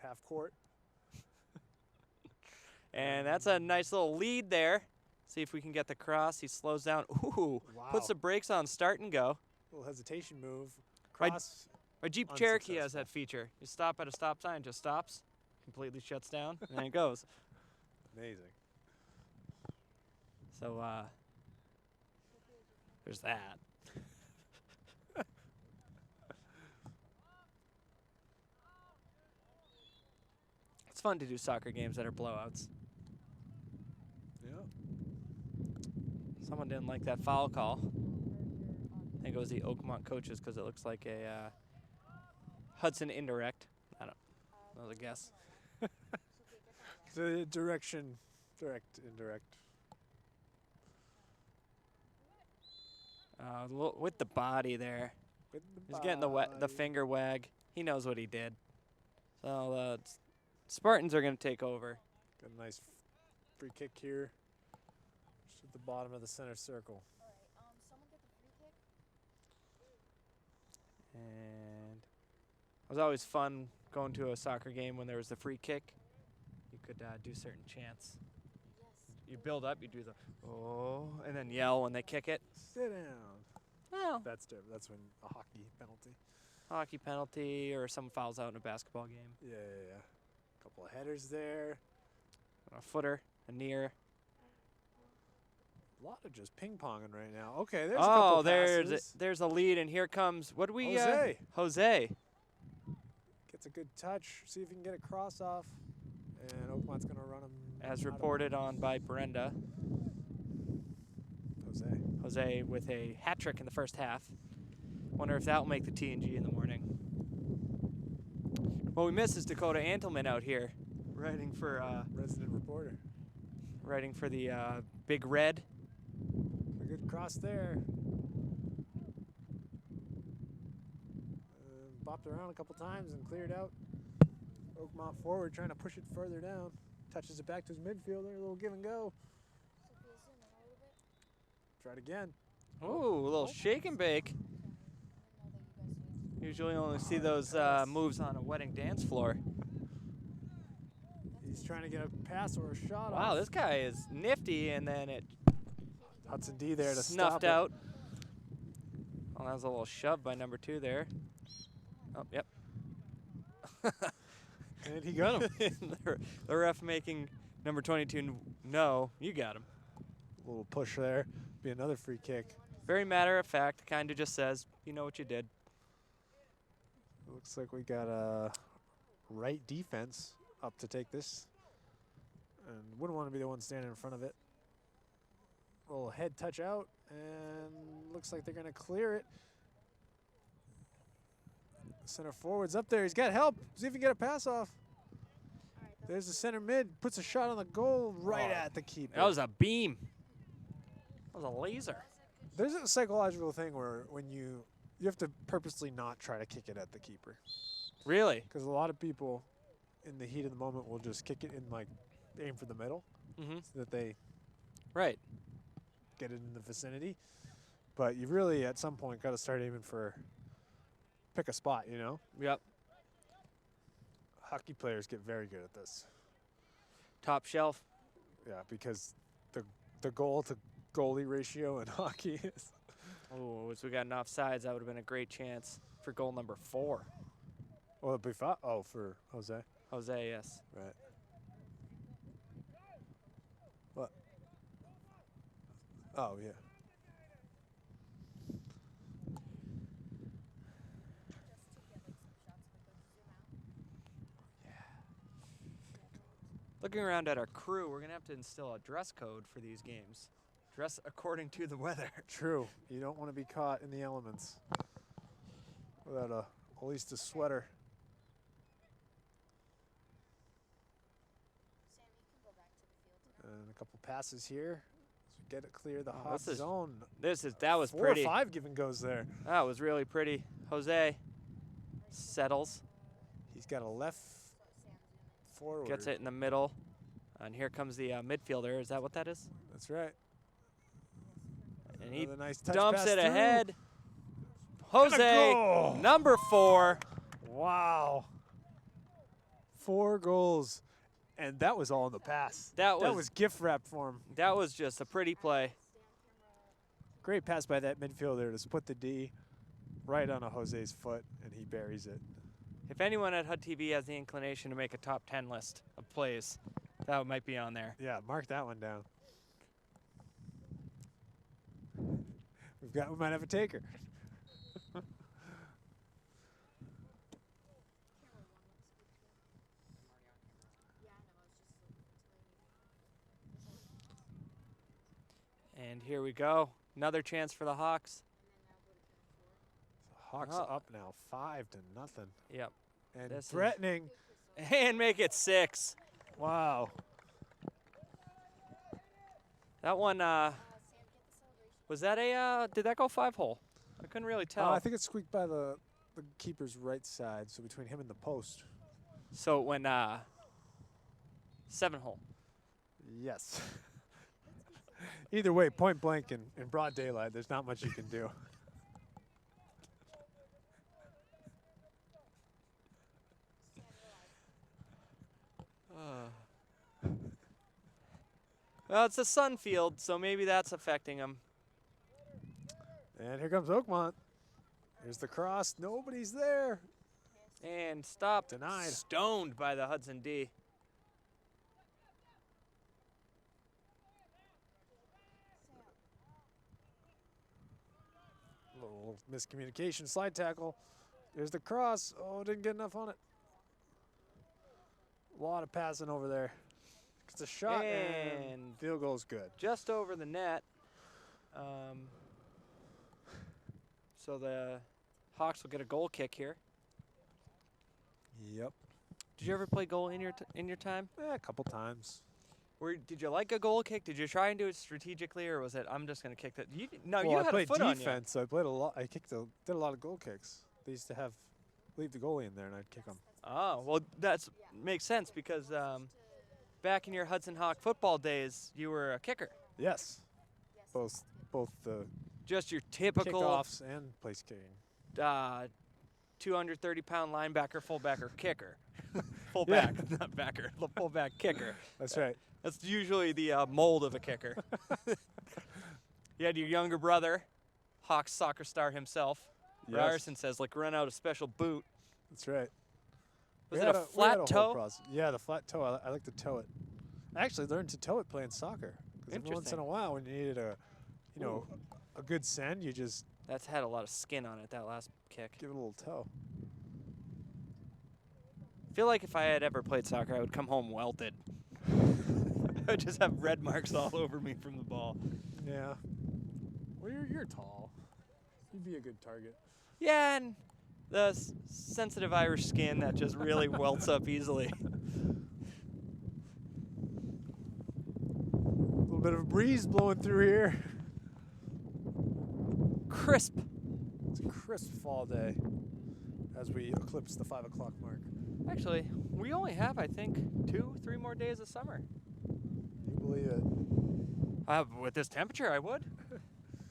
Half court. And that's a nice little lead there. See if we can get the cross. He slows down. Ooh, puts the brakes on, start and go. Little hesitation move. My- Cross. Our Jeep Cherokee has Unsuccessful. that feature. You stop at a stop sign, just stops, completely shuts down, and then it goes. Amazing. So, there's that. It's fun to do soccer games that are blowouts. Yeah. Someone didn't like that foul call. I think it was the Oakmont coaches because it looks like a Hudson indirect. I don't. That was a guess. The direction, direct, indirect. With the body there. With He's getting the body. finger wag. He knows what he did. So the Spartans are going to take over. Got a nice free kick here. Just at the bottom of the center circle. Someone get the free kick. And it was always fun going to a soccer game when there was the free kick. You could do certain chants. Yes. You build up, you do the oh, and then yell when they kick it. Sit down. Well, That's different. That's when a hockey penalty. hockey penalty or someone fouls out in a basketball game. Yeah. Couple of headers there. A footer, a near. A lot of just ping ponging right now. Okay, there's a couple Oh, of there's passes. there's a lead, and here comes what do we? Jose. Jose. Gets a good touch. See if he can get a cross off. And Oakmont's gonna run him. As out of reported on bounds. by Brenda. Jose with a hat trick in the first half. Wonder if that will make the T&G in the morning. What we missed is Dakota Antelman out here, writing for Resident reporter. the Big Red. A good cross there. Bopped around a couple times and cleared out. Oakmont forward trying to push it further down. Touches it back to his midfielder. A little give and go. Sophia, zoom in a little bit. Try it again. Ooh, a little shake and bake. I didn't know that you guys would. Usually only see those moves on a wedding dance floor. He's trying to get a pass or a shot Wow, off. this guy is nifty, and then it Hudson D there to snuffed stop out. Oh, that was a little shove by number 2 there. Oh, yep. it. And he got him. the ref making number 22 no, you got him. A little push there. Be another free kick. Very matter of fact, kind of just says, you know what you did. Looks like we got a right defense up to take this. And wouldn't want to be the one standing in front of it. Little head touch out, and looks like they're going to clear it. Center forward's up there. He's got help. See if he can get a pass off. There's the center mid. Puts a shot on the goal right at the keeper. That was a beam. That was a laser. There's a psychological thing where when you have to purposely not try to kick it at the keeper. Really? Because a lot of people in the heat of the moment will just kick it in, like, aim for the middle Mm-hmm. so that they Right. get it in the vicinity. But you really, at some point, got to start aiming for, pick a spot, you know? Yep. Hockey players get very good at this. Top shelf. Yeah, because the goal to goalie ratio in hockey is Oh, as we got an offsides, that would have been a great chance for goal number 4. Well, for Jose. Jose, yes. Right. What? Oh, yeah. Looking around at our crew, we're going to have to instill a dress code for these games. Dress according to the weather. True. You don't want to be caught in the elements without at least a sweater. Sam, you can go back to the field now. And a couple passes here. As we get it clear the hot this is- zone. That was 4 pretty. or 5 give and goes there. That was really pretty. Jose settles, He's got a left forward. gets it in the middle, and here comes the midfielder. Is that what that is? That's right. And he Another nice touch dumps pass it through. ahead. And a Jose, goal. number 4. Wow. 4 goals. And that was all in the pass. That was gift wrap for him. That was just a pretty play. Great pass by that midfielder to split the D right on a Jose's foot, and he buries it. If anyone at HUD-TV has the inclination to make a top 10 list of plays, that might be on there. Yeah, mark that one down. We might have a taker. And here we go. Another chance for the Hawks. Hawks Oh. up now, 5-0. Yep. And This is- threatening. And make it 6. Wow. That one, was that did that go 5-hole? I couldn't really tell. I think it squeaked by the keeper's right side, so between him and the post. So it went 7-hole. Yes. Either way, point blank in broad daylight, there's not much you can do. Well, it's a sun field, so maybe that's affecting him. And here comes Oakmont. Here's the cross. Nobody's there. And stopped. Denied. Stoned by the Hudson D. Little miscommunication, slide tackle. There's the cross. Oh, didn't get enough on it. A lot of passing over there. It's a shot and And field goal's good. just over the net. So the Hawks will get a goal kick here. Yep. Did you ever play goal in your time? A couple times. Did you like a goal kick? Did you try and do it strategically, or was it I'm just gonna kick that? No, Well, you I had a played foot on you. defense, so I played a lot. I did a lot of goal kicks. They used to leave the goalie in there, and I'd kick them. Oh, well, makes sense because back in your Hudson Hawk football days, you were a kicker. Yes. Both the Just your typical kickoffs and place kicking. 230-pound linebacker, fullback, or kicker. Fullback, not backer. The fullback kicker. That's right. That's usually the mold of a kicker. You had your younger brother, Hawks soccer star himself. Yes. Ryerson says, like, run out a special boot. That's right. Was We it had a we had flat whole toe? process. Yeah, the flat toe. I like to toe it. I actually learned to toe it playing soccer. Because every once in Interesting. a while, when you needed a good send, you just That's had a lot of skin on it, that last kick. give it a little toe. I feel like if I had ever played soccer, I would come home welted. I would just have red marks all over me from the ball. Yeah. Well, you're tall. You'd be a good target. Yeah, and the sensitive Irish skin that just really welts up easily. A little bit of a breeze blowing through here. Crisp. It's a crisp fall day as we eclipse the 5 o'clock mark. Actually, we only have, I think, 2-3 more days of summer. You believe it? With this temperature, I would.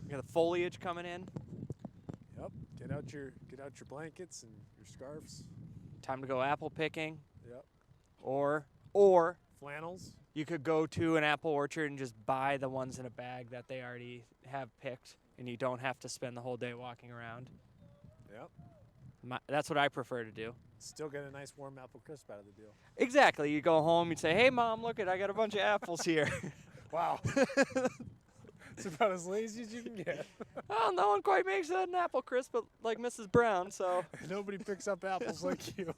We got the foliage coming in. Yep. Get out your blankets and your scarves. Time to go apple picking. Yep. Or Flannels. you could go to an apple orchard and just buy the ones in a bag that they already have picked. and you don't have to spend the whole day walking around. Yep. That's what I prefer to do. Still get a nice warm apple crisp out of the deal. Exactly. You go home, you say, "Hey, Mom, look I got a bunch of apples here." Wow. It's about as lazy as you can get. Well, no one quite makes an apple crisp, but like Mrs. Brown, so. Nobody picks up apples like you.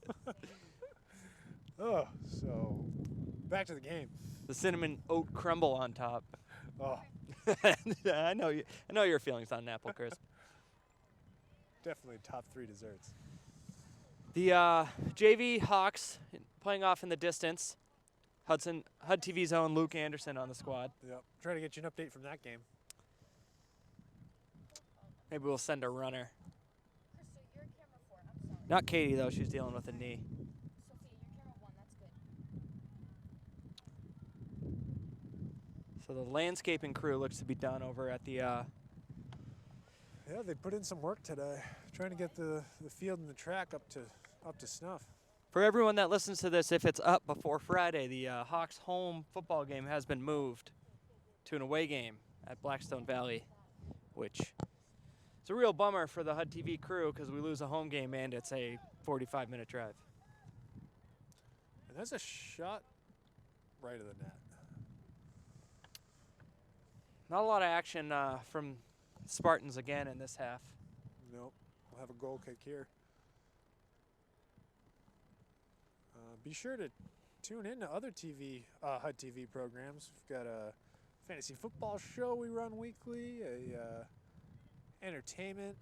Oh, so back to the game. The cinnamon oat crumble on top. Oh, I know your feelings on an apple crisp. definitely top 3 desserts. The JV Hawks playing off in the distance. Hudson, HUD-TV's own Luke Anderson on the squad. Yep. Try to get you an update from that game. Maybe we'll send a runner. Krista, you're camera 4. I'm sorry. Not Katie, though. She's dealing with a knee. Sophia, you're camera 1. That's good. So the landscaping crew looks to be done over at the Yeah, they put in some work today, trying to get the field and the track up to snuff. For everyone that listens to this, if it's up before Friday, the Hawks home football game has been moved to an away game at Blackstone Valley, which is a real bummer for the HUD-TV crew because we lose a home game and it's a 45-minute drive. And that's a shot right of the net. Not a lot of action from Spartans again in this half. Nope. We'll have a goal kick here. Be sure to tune in to other HUD-TV programs. We've got a fantasy football show we run weekly, a entertainment,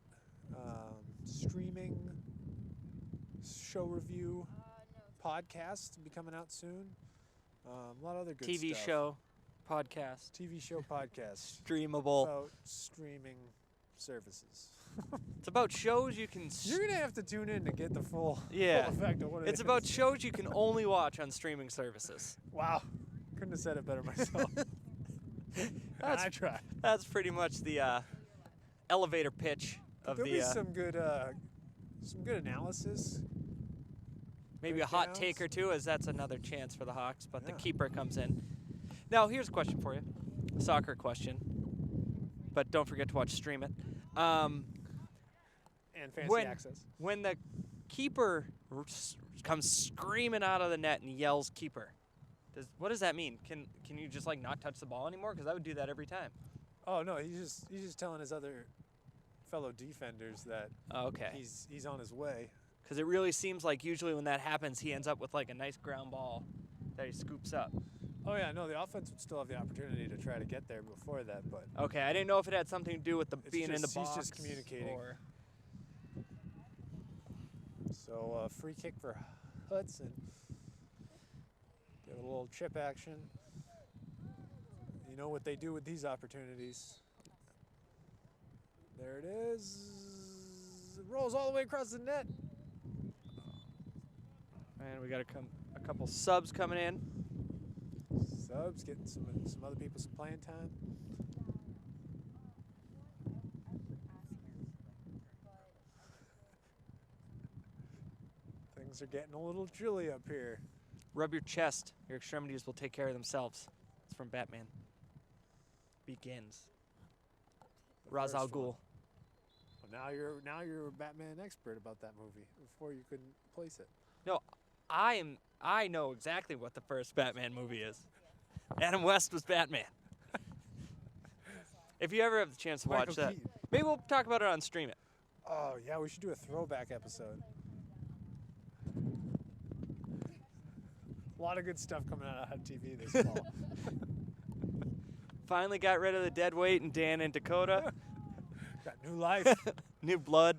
streaming show review podcast to be coming out soon. A lot of other good TV stuff. show, podcast, TV show podcast. streamable. About streaming services. It's about shows you can. You're gonna have to tune in to get the full Yeah. full effect of what it It's is. about shows you can only watch on streaming services. Wow, couldn't have said it better myself. I tried. That's pretty much the elevator pitch of There'll the. be some good analysis. Maybe a hot breakdowns. take or two, as that's another chance for the Hawks, but the Yeah. keeper comes in. Now, here's a question for you. A soccer question. But don't forget to watch Stream It. And fancy When- access. When the keeper comes screaming out of the net and yells "keeper," what does that mean? Can you just like not touch the ball anymore? Because I would do that every time. Oh no, he's just telling his other fellow defenders that Oh, okay. he's on his way. Because it really seems like usually when that happens, he ends up with like a nice ground ball that he scoops up. Oh yeah, no, the offense would still have the opportunity to try to get there before that, but Okay, I didn't know if it had something to do with the It's being in the just- box. he's just communicating. Or so free kick for Hudson. Get a little chip action. You know what they do with these opportunities. There it is. It rolls all the way across the net. and we got a couple subs coming in. Subs getting some other people some playing time. Things are getting a little chilly up here. Rub your chest. Your extremities will take care of themselves. It's from Batman. Begins. The Ra's al first one. Ghul. Well, now you're a Batman expert about that movie. Before you couldn't place it. No, I know exactly what the first Batman movie is. Adam West was Batman. If you ever have the chance to watch Michael that, Keaton. maybe we'll talk about it on Stream It. Oh yeah, we should do a throwback episode. A lot of good stuff coming out of HUD-TV this fall. Finally got rid of the dead weight in Dan and Dakota. Got new life. New blood.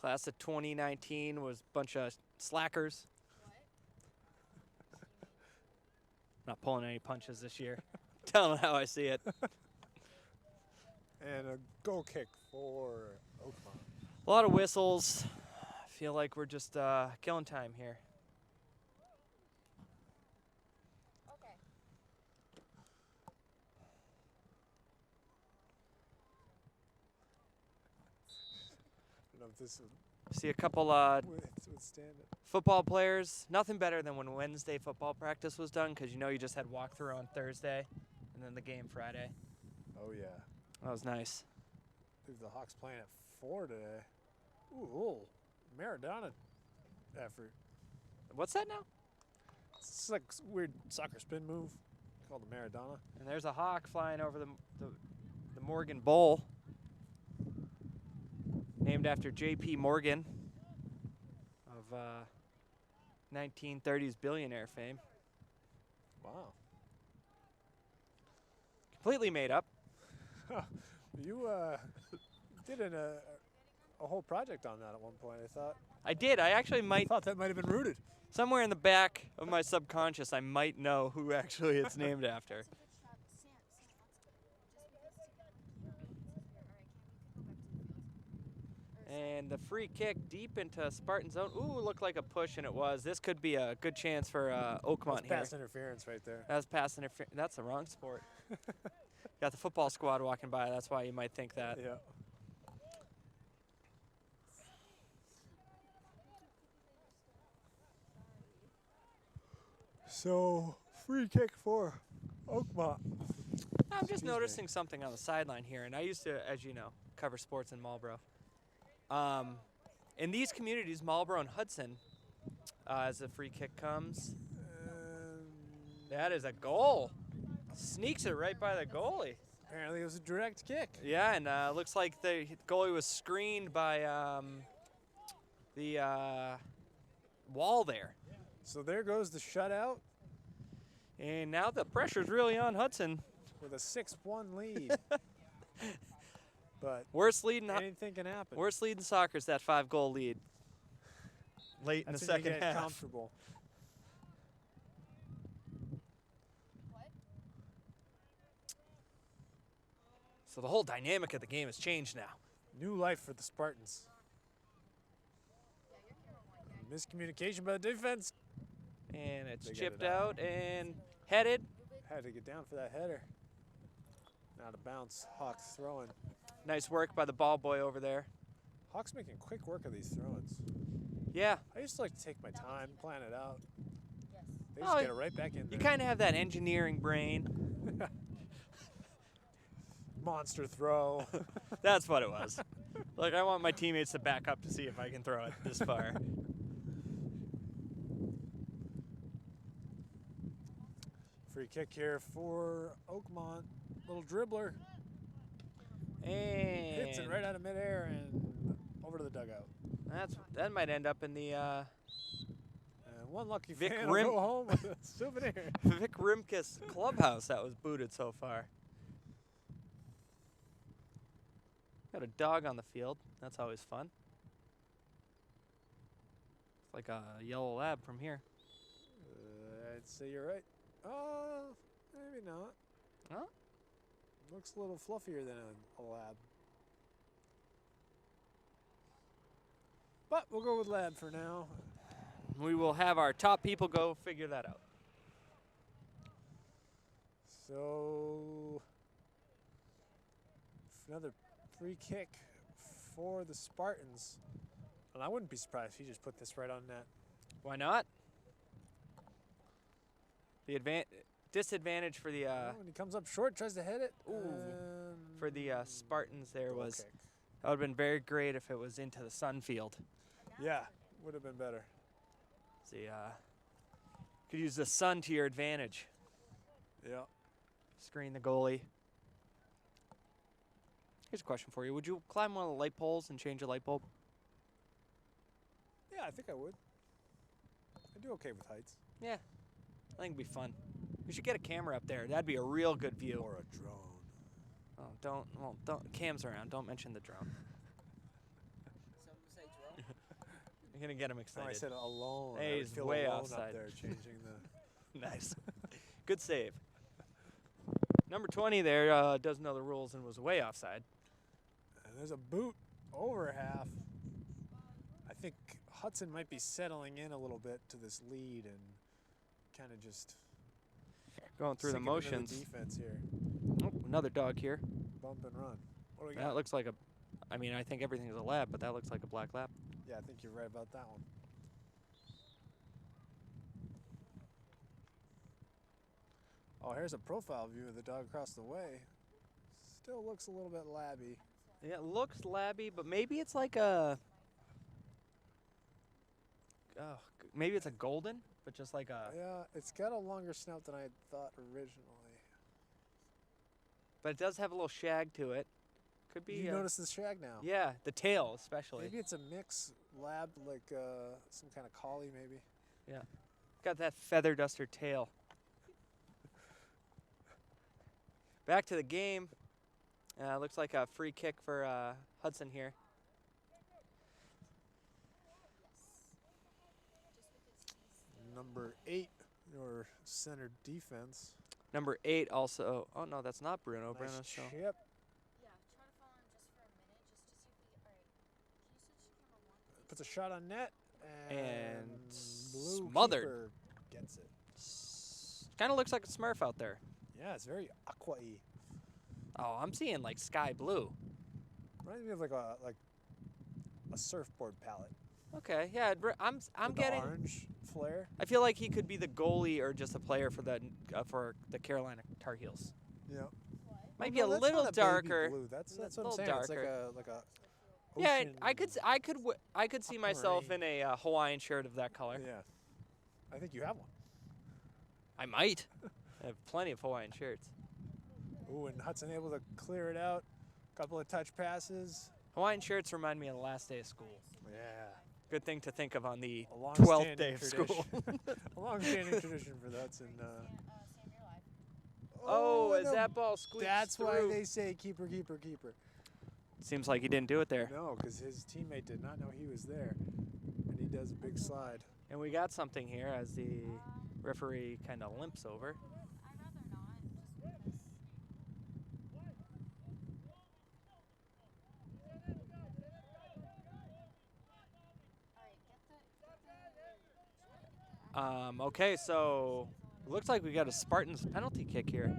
Class of 2019 was a bunch of slackers. Not pulling any punches this year. Tell them how I see it. And a goal kick for Oakmont. A lot of whistles. I feel like we're just killing time here. Okay. I don't know if this would See a couple withstand it. football players. Nothing better than when Wednesday football practice was done because you know you just had walkthrough on Thursday. And then the game Friday. Oh, yeah. That was nice. I believe the Hawks playing at 4 today. Ooh, Maradona effort. What's that now? It's like a weird soccer spin move called the Maradona. And there's a hawk flying over the Morgan Bowl, named after J.P. Morgan of 1930s billionaire fame. Wow. Completely made up. You did a whole project on that at one point, I thought. I did. I actually I might, thought that might have been rooted. somewhere in the back of my subconscious, I might know who actually it's named after. That's a good shot. Sam, that's good. Just because all right, Cam, you can go back to the field. And the free kick deep into Spartan zone. Ooh, looked like a push, and it was. This could be a good chance for Oakmont That's here. pass interference right there. That's pass interference. That's the wrong sport. Got the football squad walking by. That's why you might think that. Yeah. So, free kick for Oakmont. I'm just Excuse me. noticing something on the sideline here, and I used to, as you know, cover sports in Marlboro. In these communities, Marlboro and Hudson, as the free kick comes, that is a goal. Sneaks it right by the goalie. Apparently, it was a direct kick. Yeah, and looks like the goalie was screened by the wall there. So there goes the shutout And now the pressure's really on Hudson. with a 6-1 lead. But Worst lead in anything can happen. worst lead in soccer is that 5-goal lead. Late in That's the when you second get half. comfortable. So the whole dynamic of the game has changed now. New life for the Spartans. Miscommunication by the defense. And it's They get chipped it out. out and headed. Had to get down for that header. Out of bounds. Hawks throwing. Nice work by the ball boy over there. Hawks making quick work of these throw-ins. Yeah, I used to like to take my time, plan it out. They Oh, just get it right back in you there. kind of have that engineering brain. Monster throw. That's what it was. Like, I want my teammates to back up to see if I can throw it this far. Free kick here for Oakmont. Little dribbler. Hits it And right out of midair and over to the dugout. that might end up in the And one lucky Vic fan will go home with a souvenir. Vic Rimkus clubhouse that was booted so far. Got a dog on the field. That's always fun. It's like a yellow lab from here. I'd say you're right. Maybe not. Huh? Looks a little fluffier than a lab. But we'll go with lab for now. We will have our top people go figure that out. So another free kick for the Spartans. And I wouldn't be surprised if he just put this right on net. Why not? The disadvantage for the When he comes up short, tries to hit it. for the Spartans there Goal was kick. that would have been very great if it was into the sun field. Yeah, would have been better. See, could use the sun to your advantage. Yeah. Screen the goalie. Here's a question for you. Would you climb one of the light poles and change a light bulb? Yeah, I think I would. I do okay with heights. Yeah. I think it'd be fun. We should get a camera up there. That'd be a real good view. Or a drone. Oh, don't. Cam's around. Don't mention the drone. Some say drone. You're gonna get him No, excited. I said alone. Hey, I would he's feel way alone offside. up there changing the. Nice. Good save. Number 20 there doesn't know the rules and was way offside. And there's a boot over half. I think Hudson might be settling in a little bit to this lead and kind of just Going through the sinking into motions. defense here. Oh, another dog here. Bump and run. What do we That got? looks like a. I mean, I think everything's a lab, but that looks like a black lab. Yeah, I think you're right about that one. Oh, here's a profile view of the dog across the way. Still looks a little bit labby. Yeah, it looks labby, but maybe it's like a. Oh, maybe it's a golden, but just like a. Yeah, it's got a longer snout than I had thought originally. But it does have a little shag to it. Could be. You notice the shag now. Yeah, the tail especially. Maybe it's a mix lab, like some kind of collie, maybe. Yeah, got that feather duster tail. Back to the game. Looks like a free kick for Hudson here. Number 8, your center defense. Number 8 also. Oh no, that's not Bruno. Nice Bruno's show. chip. Yeah, try to follow him just for a minute, just to see if he. Alright. Can you switch to camera 1? Puts a shot on net. And blue smothered. keeper gets it. Kind of looks like a Smurf out there. Yeah, it's very aqua-y. Oh, I'm seeing like sky blue. Reminds me of like a surfboard palette. Okay, yeah, I'm With the getting. orange flare. I feel like he could be the goalie or just a player for the Carolina Tar Heels. Yeah. Might be a that's little not baby darker. blue. That's A what I'm little saying. darker. It's like a Yeah, ocean I could see myself in a Hawaiian shirt of that color. Yeah. I think you have one. I might. I have plenty of Hawaiian shirts. Ooh, and Hudson able to clear it out. Couple of touch passes. Hawaiian shirts remind me of the last day of school. Yeah. Good thing to think of on the A 12th long-standing day of school. A long-standing tradition for the Hudson. Sam, you're live. Oh, as no, that ball squeaks That's through. why they say keeper, keeper, keeper. Seems like he didn't do it there. No, because his teammate did not know he was there. And he does a big slide. And we got something here as the referee kind of limps over. I'd rather not, just because. Alright, Okay, so looks like we got a Spartans penalty kick here.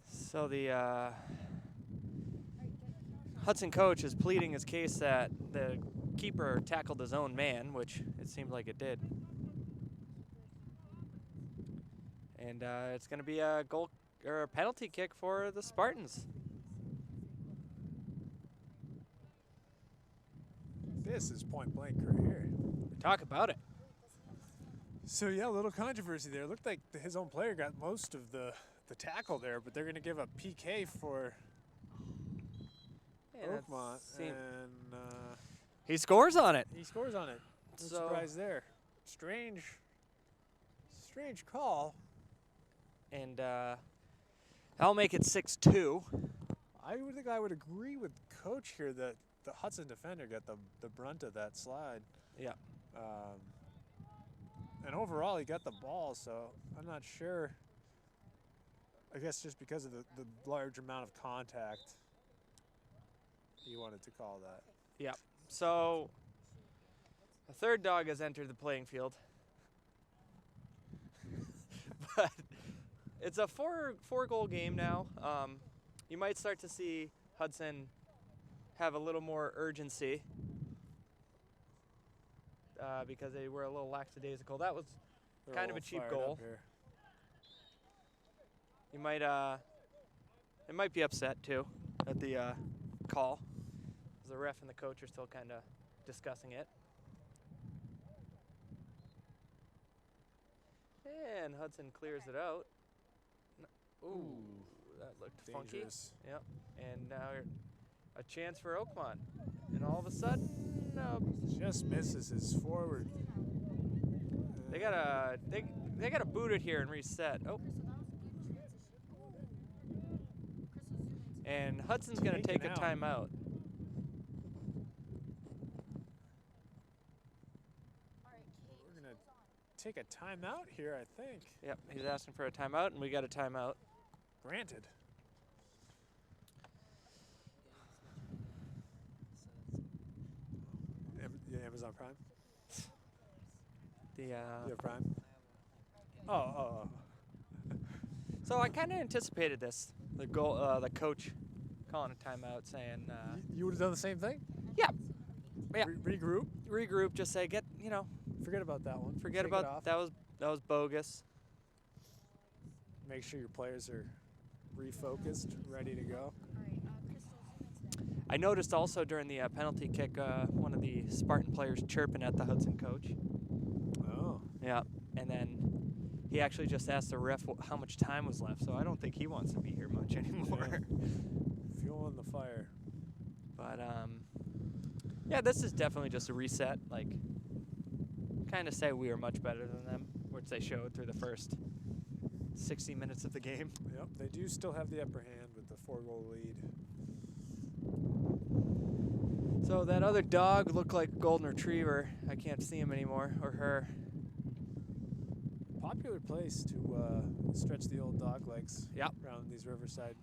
So the Hudson coach is pleading his case that the keeper tackled his own man, which it seemed like it did. And it's going to be a goal or a penalty kick for the Spartans. This is point blank right here. Talk about it. So yeah, a little controversy there. Looked like his own player got most of the tackle there, but they're going to give a PK for Oakmont, and he scores on it. he scores on it. No So- surprise there. Strange call. And that'll make it 6-2. I would think I would agree with Coach here that the Hudson defender got the brunt of that slide. Yeah. And overall, he got the ball, so I'm not sure. I guess just because of the large amount of contact, he wanted to call that. Yeah. So a third dog has entered the playing field. But it's a four-goal game now. You might start to see Hudson have a little more urgency because they were a little lackadaisical. That was They're kind all of a cheap fired goal. up here. You might it might be upset too at the call. The ref and the coach are still kind of discussing it. And Hudson clears it out. Ooh, that looked funky. Dangerous. Yep. And now a chance for Oakmont. And all of a sudden, Just misses his forward. they gotta boot it here and reset. Oh. And Hudson's gonna take a Taken out. timeout. We're gonna take a timeout here, I think. Yep, he's asking for a timeout, and we got a timeout. Granted. Yeah, Amazon Prime. The You have Prime. Oh. So I kind of anticipated this. The coach calling a timeout, saying, You would have done the same thing? "Yeah, yeah, Regroup. regroup. Just say, Forget about that one. forget Shake it about off. that was bogus." Make sure your players are refocused, ready to go. Alright, Crystal, who's next? I noticed also during the penalty kick, one of the Spartan players chirping at the Hudson coach. Oh. Yeah, and then he actually just asked the ref how much time was left. So I don't think he wants to be here much anymore. Fuel in the fire. But yeah, this is definitely just a reset. Like, kind of say we were much better than them, which they showed through the first 60 minutes of the game. Yep, they do still have the upper hand with the 4-goal lead. So that other dog looked like a golden retriever. I can't see him anymore, or her. Popular place to stretch the old dog legs. Yep. Around these riverside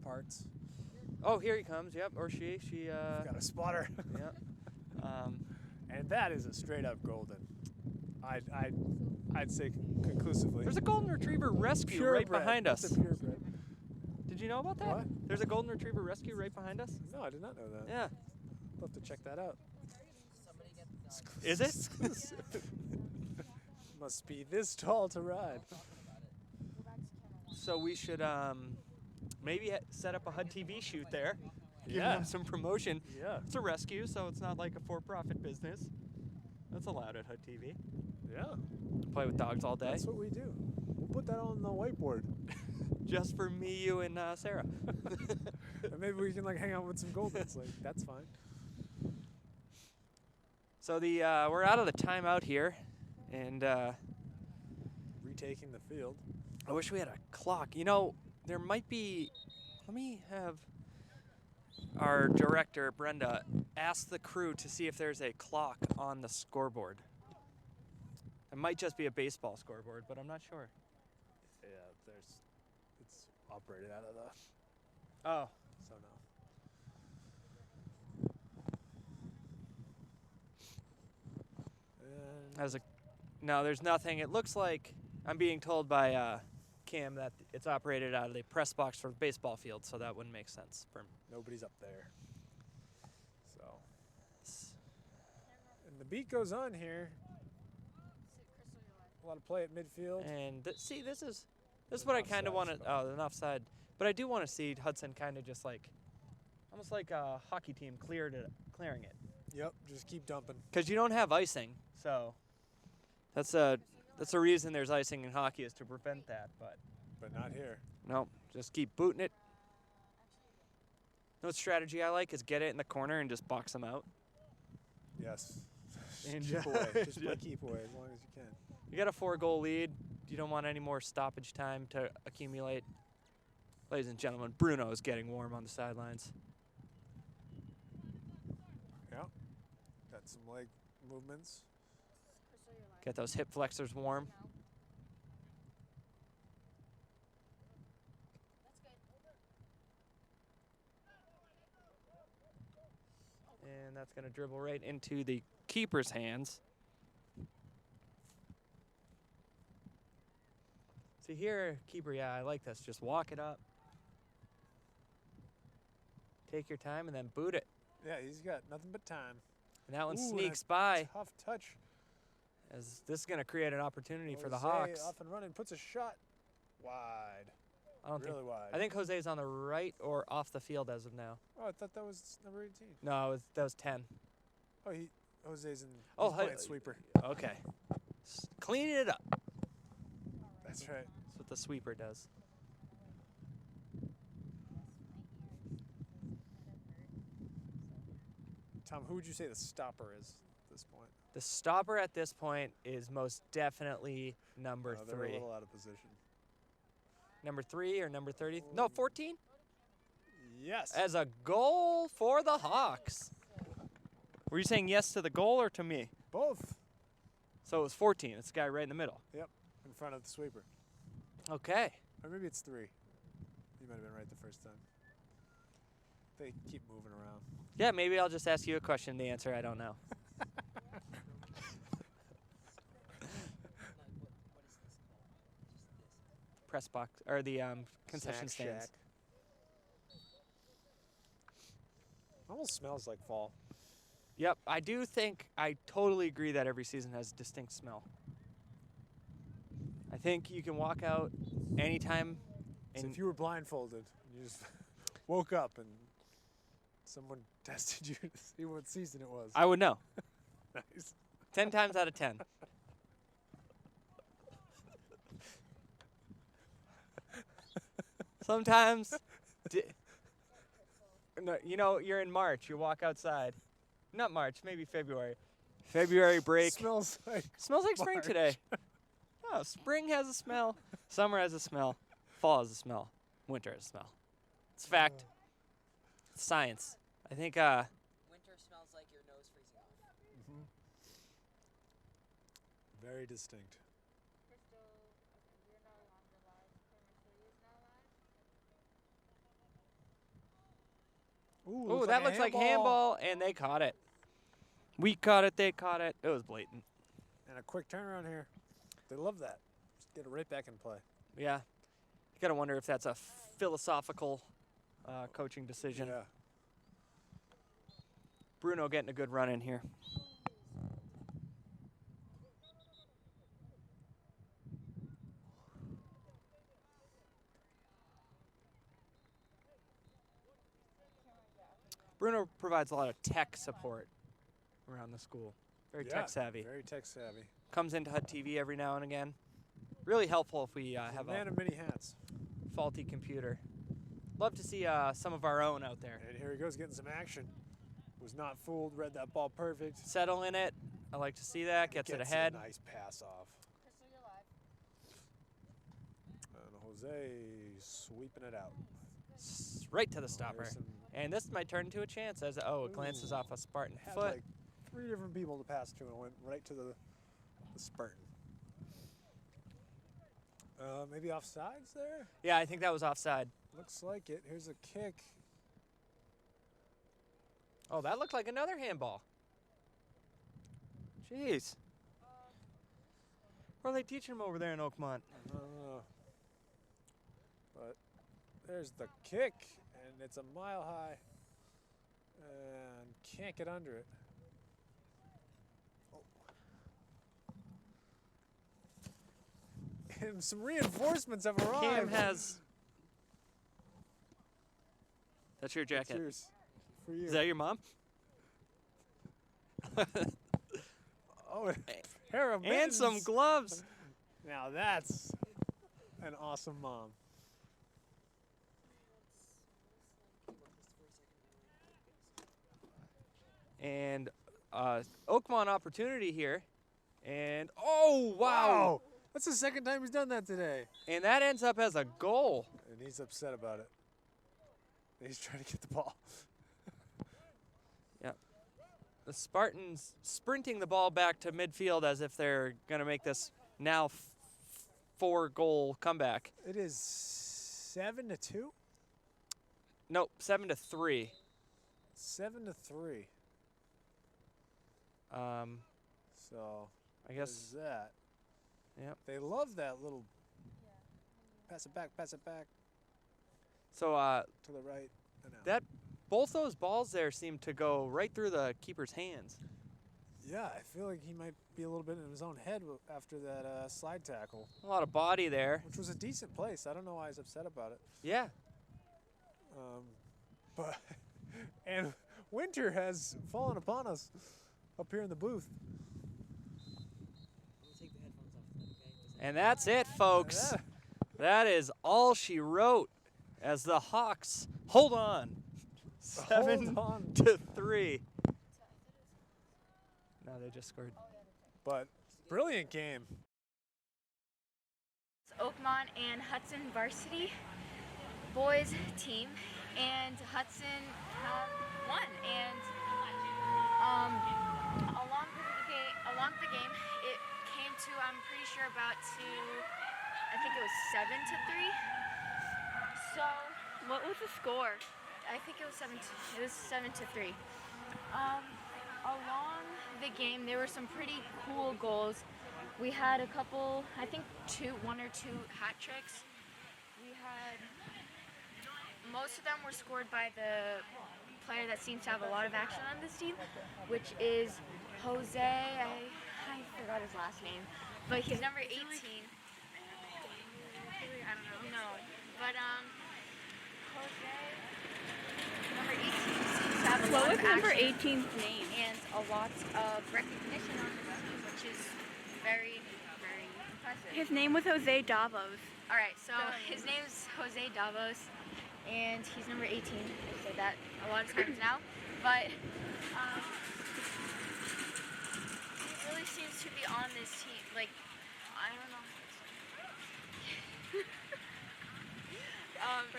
parts. Oh, here he comes. Yep, or she. She. Got a spotter. Yep. And that is a straight up golden. I'd say conclusively. There's a golden retriever rescue Purebred. right behind us. That's a purebred. Did you know about that? What? There's a golden retriever rescue right behind us. No, I did not know that. Yeah. We'll have to check that out. Somebody get the dog. Is it? Must be this tall to ride. So we should maybe set up a HUD-TV shoot there. Give Yeah. them some promotion. Yeah. It's a rescue, so it's not like a for-profit business. That's allowed at HUD-TV. Yeah. Play with dogs all day. That's what we do. We'll put that on the whiteboard. Just for me, you, and Sarah. And maybe we can like hang out with some goldens. Like that's fine. So we're out of the timeout here, and Retaking the field. I wish we had a clock. You know, there might be. Let me have our director, Brenda, ask the crew to see if there's a clock on the scoreboard. It might just be a baseball scoreboard, but I'm not sure. Yeah, it's operated out of the. Oh. So no. And No, there's nothing. It looks like I'm being told by Cam that it's operated out of the press box for the baseball field, so that wouldn't make sense for me. nobody's up there. So. And the beat goes on here. A lot of play at midfield. And see, this is what I kind of want to. Oh, an offside. But I do want to see Hudson kind of just like, almost like a hockey team clearing it. Yep, just keep dumping. Because you don't have icing, so that's a reason there's icing in hockey, is to prevent that. But not here. no, just keep booting it. No strategy I like is get it in the corner and just box them out. Yes. And Keep away. Just play keep away as long as you can. You got a 4-goal lead. You don't want any more stoppage time to accumulate. Ladies and gentlemen, Bruno is getting warm on the sidelines. Yeah. Got some leg movements. Get those hip flexors warm. And that's going to dribble right into the keeper's hands. See here, keeper, yeah, I like this. Just walk it up. Take your time and then boot it. Yeah, he's got nothing but time. And that one Ooh, sneaks and a by, Tough touch. as this is going to create an opportunity for the Jose Hawks. Off and running, puts a shot wide. I don't Really think. wide. I think Jose's on the right or off the field as of now. Oh, I thought that was number 18. No, that was 10. Oh, Jose's in. Oh, he's playing sweeper. Okay. Cleaning it up. That's right. That's what the sweeper does. Tom, who would you say the stopper is at this point? The stopper at this point is most definitely number They're a 3. little out of position. Number 3 or number 30? No, 14? Yes. As a goal for the Hawks. Were you saying yes to the goal or to me? Both. So it was 14. It's the guy right in the middle. Yep. In front of the sweeper. Okay. Or maybe it's 3. You might have been right the first time. They keep moving around. Yeah, maybe I'll just ask you a question. The answer, I don't know. press box or the concession Snack stands. shack. Almost smells like fall. Yep, I do think I totally agree that every season has a distinct smell. I think you can walk out anytime So and if you were blindfolded, you just woke up and someone tested you to see what season it was. I would know. Nice. 10 times out of 10. Sometimes, no, you know, you're in March, you walk outside. Not March, maybe February. February break. Smells like Smells like spring March. today. Oh, spring has a smell. Summer has a smell. Fall has a smell. Winter has a smell. It's fact. It's science. I think Winter smells like your nose freezing off. very distinct. Crystal, okay, you're no longer live. Camera 3 is now live. Ooh, ooh, that looks like handball, and they caught it. We caught it, they caught it. It was blatant. And a quick turnaround here. They love that. Just get it right back in play. Yeah. You got to wonder if that's a philosophical coaching decision. Yeah. Bruno getting a good run in here. Bruno provides a lot of tech support around the school. Very tech savvy. Very tech savvy. Comes into HUD-TV every now and again. Really helpful if we He's have a man a of many hats. faulty computer. Love to see some of our own out there. And here he goes getting some action. Was not fooled, read that ball perfect. Settle in it. I like to see that. Gets it ahead. A nice pass off. Crystal, you're live. And Jose sweeping it out. Right to the There's stopper. some- And this might turn into a chance as, oh, it glances Ooh. off a Spartan Had foot. like 3 different people to pass to and went right to the Spartan. Maybe offsides there? Yeah, I think that was offside. Looks like it. Here's a kick. Oh, that looked like another handball. Jeez. What are they teaching them over there in Oakmont? But there's the kick, and it's a mile high. And can't get under it. And some reinforcements have arrived. Cam has. That's your It's jacket. yours. For you. Is that your mom? Oh, a pair of And some mittens. gloves. Now that's an awesome mom. And Oakmont opportunity here. And oh, wow. That's the second time he's done that today. And that ends up as a goal. And he's upset about it. He's trying to get the ball. Yeah. The Spartans sprinting the ball back to midfield as if they're going to make this now 4-goal comeback. It is 7-2? Nope, 7-3. 7-3. So I there's guess. that. Yep. They love that little pass it back, So to the right. And out. that both those balls there seem to go right through the keeper's hands. Yeah, I feel like he might be a little bit in his own head after that slide tackle, A lot of body there. which was a decent place. I don't know why he's upset about it. Yeah. But and winter has fallen upon us up here in the booth. I'm gonna take the headphones off. Is that okay? And that's it, folks. Yeah. That is all she wrote as the Hawks hold on. 7-3. No, they just scored. But brilliant game. It's Oakmont and Hudson Varsity boys team, and Hudson have won. And along the game, it came to, I'm pretty sure, about I think it was 7-3. So What was the score? I think it was 7-3. Along the game, there were some pretty cool goals. We had a couple, I think 1 or 2 hat tricks, had most of them were scored by the player that seems to have a lot of action on this team, which is Jose. I forgot his last name, but he's number 18. I don't know. No, but Jose, number 18, seems to have a lot What of was number action 18's name? and a lot of recognition on the team, which is very, very impressive. His name was Jose Davos. All right, so his name's Jose Davos, and he's number 18. I've said that a lot of times now, but he really seems to be on this team. Like, I don't know.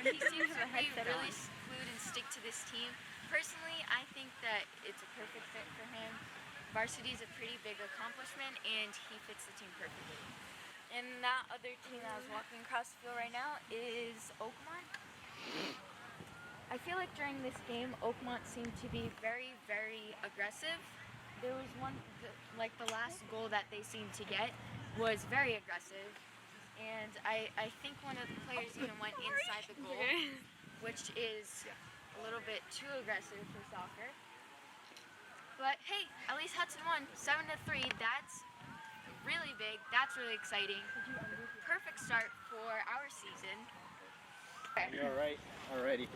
He seems to be really glued and stick to this team. Personally, I think that it's a perfect fit for him. Varsity is a pretty big accomplishment, and he fits the team perfectly. And that other team that I was walking across the field right now is Oakmont. I feel like during this game, Oakmont seemed to be very, very aggressive. There was one, like the last goal that they seemed to get was very aggressive. And I think one of the players even went inside the goal, which is a little bit too aggressive for soccer. But hey, at least Hudson won 7-3. That's really big. That's really exciting. Perfect start for our season. You're right already.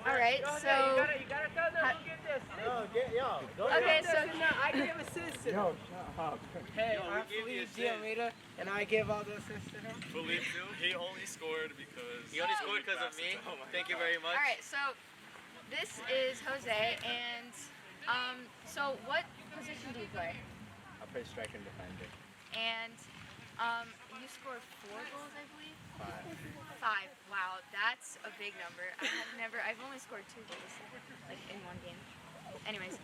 All right, so You gotta tell them who get this. No, get yo. Go okay, so I give assists. Yo, shut up. Hey, Yo, we I'm gave you Felipe assists. Almeida, and I give all the assists to him. Felipe, he only scored because He only scored because of me. Thank you very much. all right, so this is Jose, and so what position do you play? I play striker and defender. And you scored 4 goals, I believe. 5. 5. Wow, that's a big number. I've only scored 2 goals, like in one game. Anyways,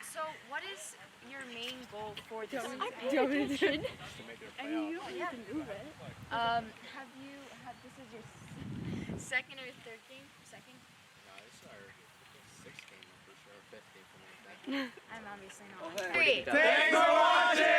so what is your main goal for this season? To make it a playoff. Yeah. This is your second or third game? Second? No, this is our 6th game, I'm pretty sure, or 5th game, something like that. I'm obviously not. 3. Thanks for watching!